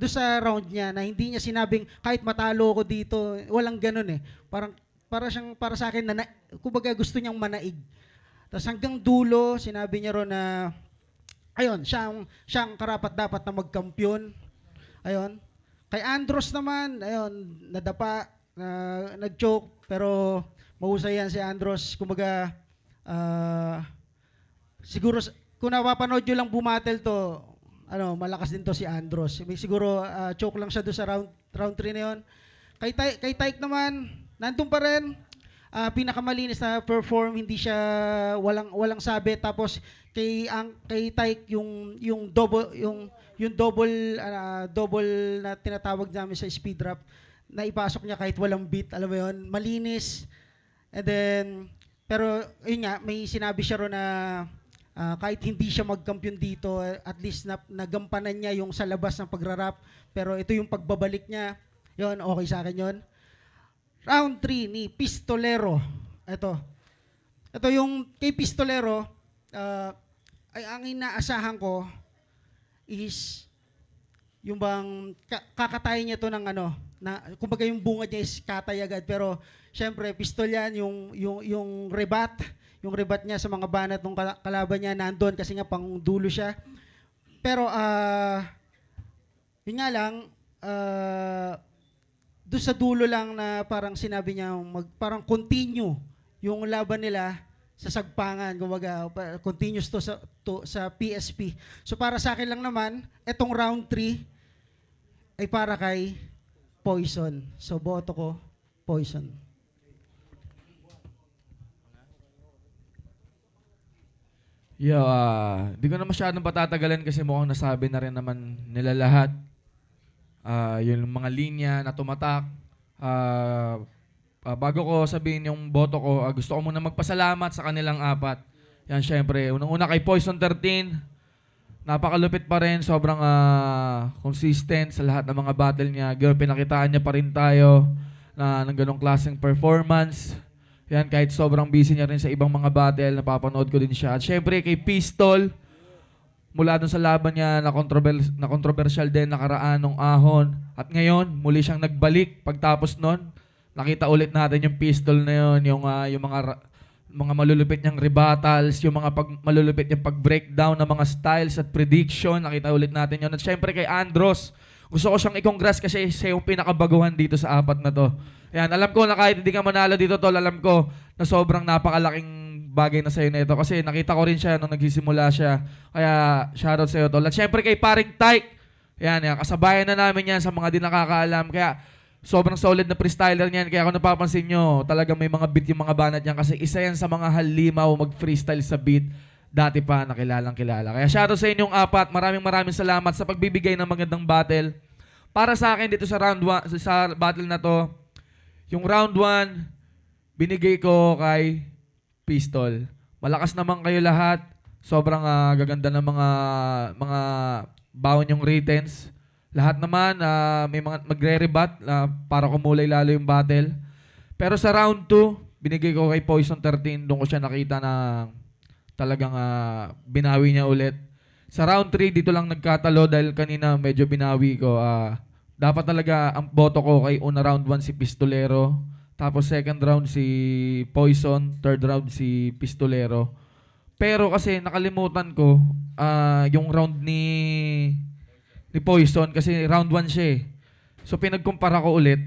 doon sa round niya na hindi niya sinabing kahit matalo ko dito, walang ganun eh. Para sa akin kumbaga gusto niyang manaig. Tapos hanggang dulo, sinabi niya ron na ayun, siyang karapat dapat na magkampiyon. Ayun. Kay Andros naman, ayun, nadapa, nag-choke, pero mahusay yan si Andros. Kumbaga, siguro, kung napapanood nyo lang bumatel to, malakas din to si Andros. Siguro, choke lang siya doon sa round 3 na yun. Kay Tyke naman, nandun pa rin. Pinakamalinis na perform, hindi siya walang sabi. Tapos kay Tyke yung double na tinatawag namin sa speed drop na ipasok niya kahit walang beat, alam mo yun, malinis. And then pero yun nga, may sinabi siya ron na kahit hindi siya magkampiyon dito, at least nagampanan niya yung sa labas ng pagrarap. Pero ito yung pagbabalik niya. Yun, okay sa akin yun. Round 3 ni Pistolero. Ito yung kay Pistolero, ay ang inaasahan ko is yung bang kakatay niya to ng kumbaga yung bunga niya is katay agad, pero syempre pistol yan, yung rebat niya sa mga banat ng kalaban niya nandun kasi nga pang dulo siya. Pero yun nga lang, doon sa dulo lang na parang sinabi niya parang continue yung laban nila sa sagpangan, kumbaga continuous to sa PSP. So para sa akin lang naman, etong round 3 ay para kay Poison. So boto ko Poison. Yo, di ko na masyadong patatagalan kasi mukhang nasabi na rin naman nila lahat. Yung mga linya na tumatak. Bago ko sabihin yung boto ko, gusto ko muna magpasalamat sa kanilang apat. Yan, syempre. Unang-una kay Poison 13, napakalupit pa rin. Sobrang consistent sa lahat ng mga battle niya. Pinakitaan niya pa rin tayo ng ganong klaseng performance. Yan, kahit sobrang busy niya rin sa ibang mga battle, napapanood ko din siya. At syempre kay Pistol, mula dun sa laban niya na controversial din nakaraan nung Ahon. At ngayon, muli siyang nagbalik pagtapos nun. Nakita ulit natin yung Pistol na yun, yung mga malulupit niyang rebuttals, yung mga malulupit niyang pag-breakdown ng mga styles at prediction. Nakita ulit natin yun. At syempre kay Andros, gusto ko siyang i-congrats kasi siya yung pinakabaguhan dito sa apat na to. Yan, alam ko na kahit hindi ka manalo dito, tol, alam ko na sobrang napakalaking bagay na sa'yo na ito. Kasi nakita ko rin siya nung nagsisimula siya. Kaya, shoutout sa'yo, tol. At syempre kay paring Tyke, yan, kasabayan na namin yan sa mga di nakakaalam. Kaya, sobrang solid na freestyler niyan. Kaya kung napapansin nyo, talagang may mga beat yung mga banat niyan. Kasi isa yan sa mga halimaw mag-freestyle sa beat. Dati pa, nakilalang kilala. Kaya shoutout sa inyong apat. Maraming salamat sa pagbibigay ng magandang battle. Para sa akin dito sa round 1, sa battle na to, yung round 1, binigay ko kay Pistol. Malakas naman kayo lahat. Sobrang gaganda ng mga bawon yung writtens. Lahat naman may mga magre-rebat para kumulay lalo yung battle. Pero sa round 2, binigay ko kay Poison 13. Doon ko siya nakita na talagang binawi niya ulit. Sa round 3, dito lang nagkatalo dahil kanina medyo binawi ko. Dapat talaga ang boto ko kay una round 1 si Pistolero. Tapos second round si Poison. Third round si Pistolero. Pero kasi nakalimutan ko yung round ni Poison kasi round 1 siya eh. So pinagkumpara ko ulit.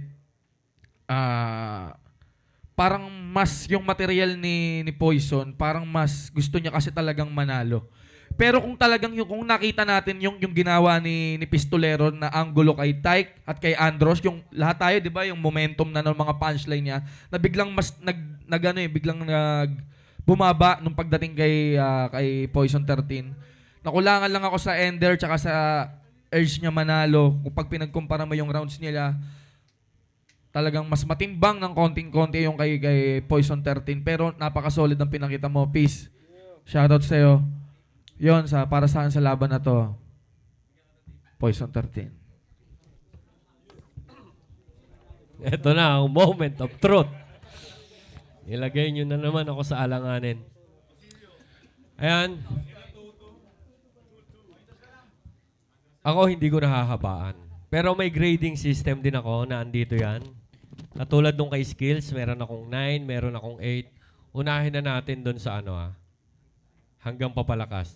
Parang mas yung material ni Poison, parang mas gusto niya kasi talagang manalo. Pero kung talagang kung nakita natin yung ginawa ni Pistolero na angulo kay Tyke at kay Andros, yung lahat tayo, 'di ba, yung momentum na ng mga punchline niya, na biglang mas biglang bumaba nung pagdating kay Poison 13. Nakulangan lang ako sa ender tsaka sa urge niya manalo. Kung pag pinagkumpara mo yung rounds nila, talagang mas matimbang ng konting-konti yung kay Poison 13. Pero napaka-solid ang pinakita mo. Peace. Shoutout sa'yo. Yon, para saan sa laban na to? Poison 13. Ito na ang moment of truth. Ilagay nyo na naman ako sa alanganin. Ayan. Ako hindi ko nahahabaan. Pero may grading system din ako na andito yan. Katulad nung kay skills, meron akong 9, meron akong 8. Unahin na natin doon sa hanggang papalakas.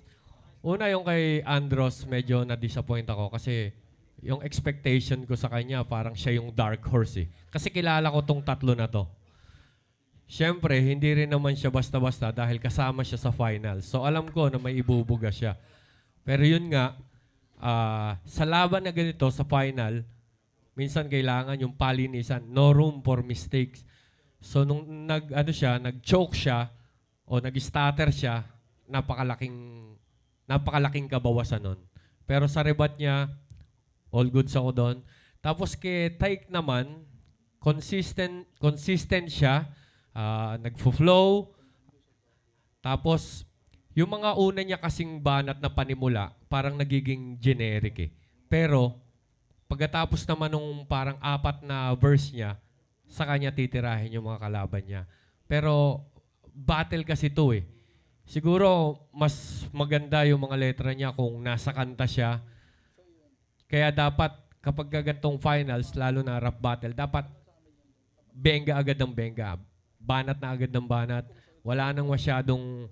Una yung kay Andros, medyo na-disappoint ako kasi yung expectation ko sa kanya, parang siya yung dark horse eh. Kasi kilala ko tong tatlo na to. Siyempre, hindi rin naman siya basta-basta dahil kasama siya sa final. So alam ko na may ibubuga siya. Pero yun nga, sa laban na ganito, sa final, minsan kailangan yung palinisan, no room for mistakes. So nung nag-choke siya o nag-stutter siya, napakalaking kabawasan nun. Pero sa rebat niya, all goods ako doon. Tapos kay Taik naman, consistent siya, nagfo-flow. Tapos, yung mga una niya kasing banat na panimula, parang nagiging generic eh. Pero, pagkatapos naman nung parang 4 na verse niya, sa kanya titirahin yung mga kalaban niya. Pero, battle kasi to eh. Siguro, mas maganda yung mga letra niya kung nasa kanta siya. Kaya dapat, kapag gantong finals, lalo na rap battle, dapat benga agad ng benga. Banat na agad ng banat. Wala nang masyadong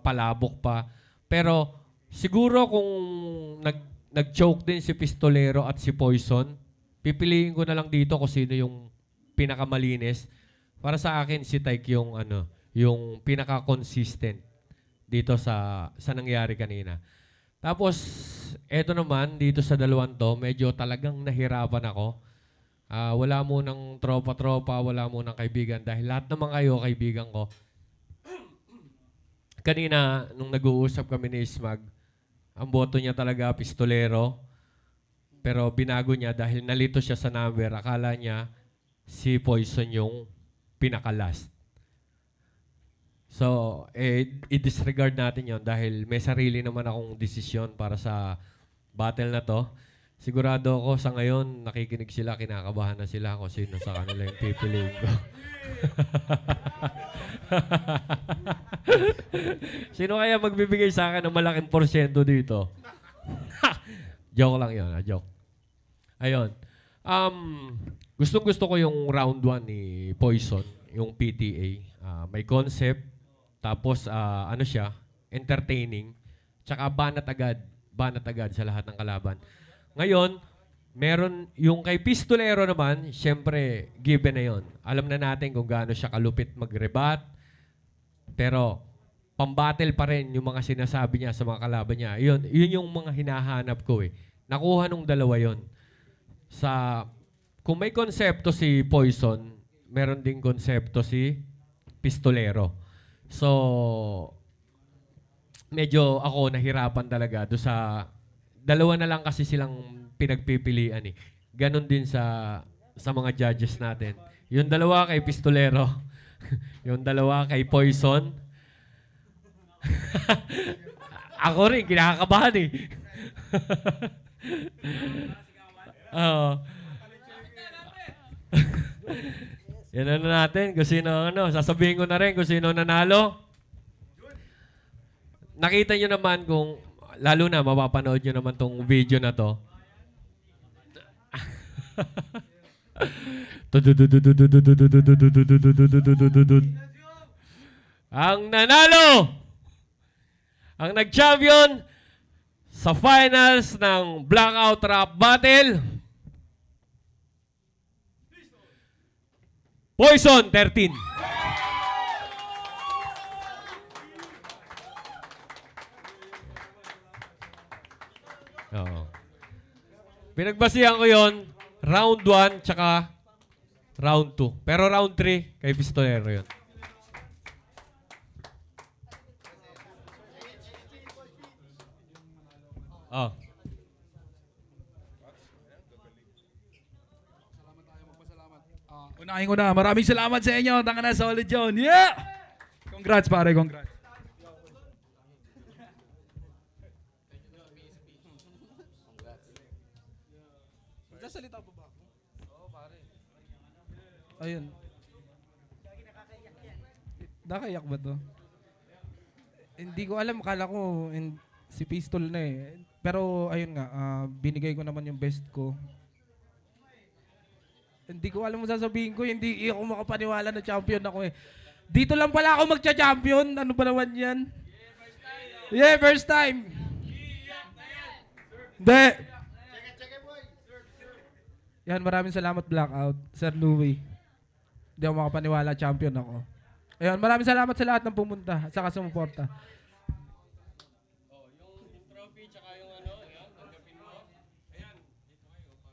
palabok pa. Pero siguro kung nag-choke din si Pistolero at si Poison, pipiliin ko na lang dito kung sino yung pinakamalinis. Para sa akin si Taik yung pinaka-consistent dito sa nangyari kanina. Tapos eto naman dito sa dalawang to, medyo talagang nahirapan ako. Wala mo ng tropa-tropa, wala mo ng kaibigan dahil lahat naman kayo kaibigan ko. Kanina, nung nag-uusap kami ni Ismag, ang boto niya talaga Pistolero. Pero binago niya dahil nalito siya sa number. Akala niya si Poison yung pinaka-last. So, i-disregard natin yon dahil may sarili naman akong desisyon para sa battle na to. Sigurado ako sa ngayon, nakikinig sila, kinakabahan na sila kung sino sa kanila yung pipiliin ko. Sino kaya magbibigay sa akin ng malaking porsyento dito? Joke lang yun, joke. Ayun. Gustong-gusto ko yung round 1 ni Poison, yung PTA. May concept, tapos entertaining, tsaka banat agad sa lahat ng kalaban. Ngayon, meron yung kay Pistolero naman, syempre, given na yon. Alam na natin kung gaano siya kalupit mag-rebat. Pero, pambattle pa rin yung mga sinasabi niya sa mga kalaban niya. Yun yung mga hinahanap ko eh. Nakuha nung dalawa yon. Kung may konsepto si Poison, meron ding konsepto si Pistolero. So, medyo ako nahirapan talaga do sa dalawa na lang kasi silang pinagpipilian eh. Ganon din sa mga judges natin. Yung dalawa kay Pistolero, yung dalawa kay Poison. Ako rin, kinakabahan eh. Yan natin kung sino sasabihin ko na rin kung sino nanalo. Nakita nyo naman kung lalo na mapapanood nyo naman tong video na to. Ang nanalo, ang nag-champion sa finals ng Blackout Rap Battle, Poison 13. Oo. Pinagbasihan ko yon round 1 tsaka round 2. Pero round 3 kay Pistolero yon. Oh. Unahin ko na. Maraming salamat sa inyo. Tanga na, solid yun. Yeah! Congrats, pare. Congrats. Magsasalita pa ba ako? Oo, pare. Ayun. Nakakayak ba to? Hindi ko alam, kala ko si Pistol na eh. Pero ayun nga, binigay ko naman yung best ko. Hindi ko alam mo sasabihin ko, hindi ako makapaniwala na champion ako eh. Dito lang pala ako magcha-champion. Ano ba naman yan? Yeah, first time. Hindi. Yan, maraming salamat Blackout, Sir Louie. Hindi ako makapaniwala, champion ako. Ayun, maraming salamat sa lahat ng pumunta at saka sumuporta.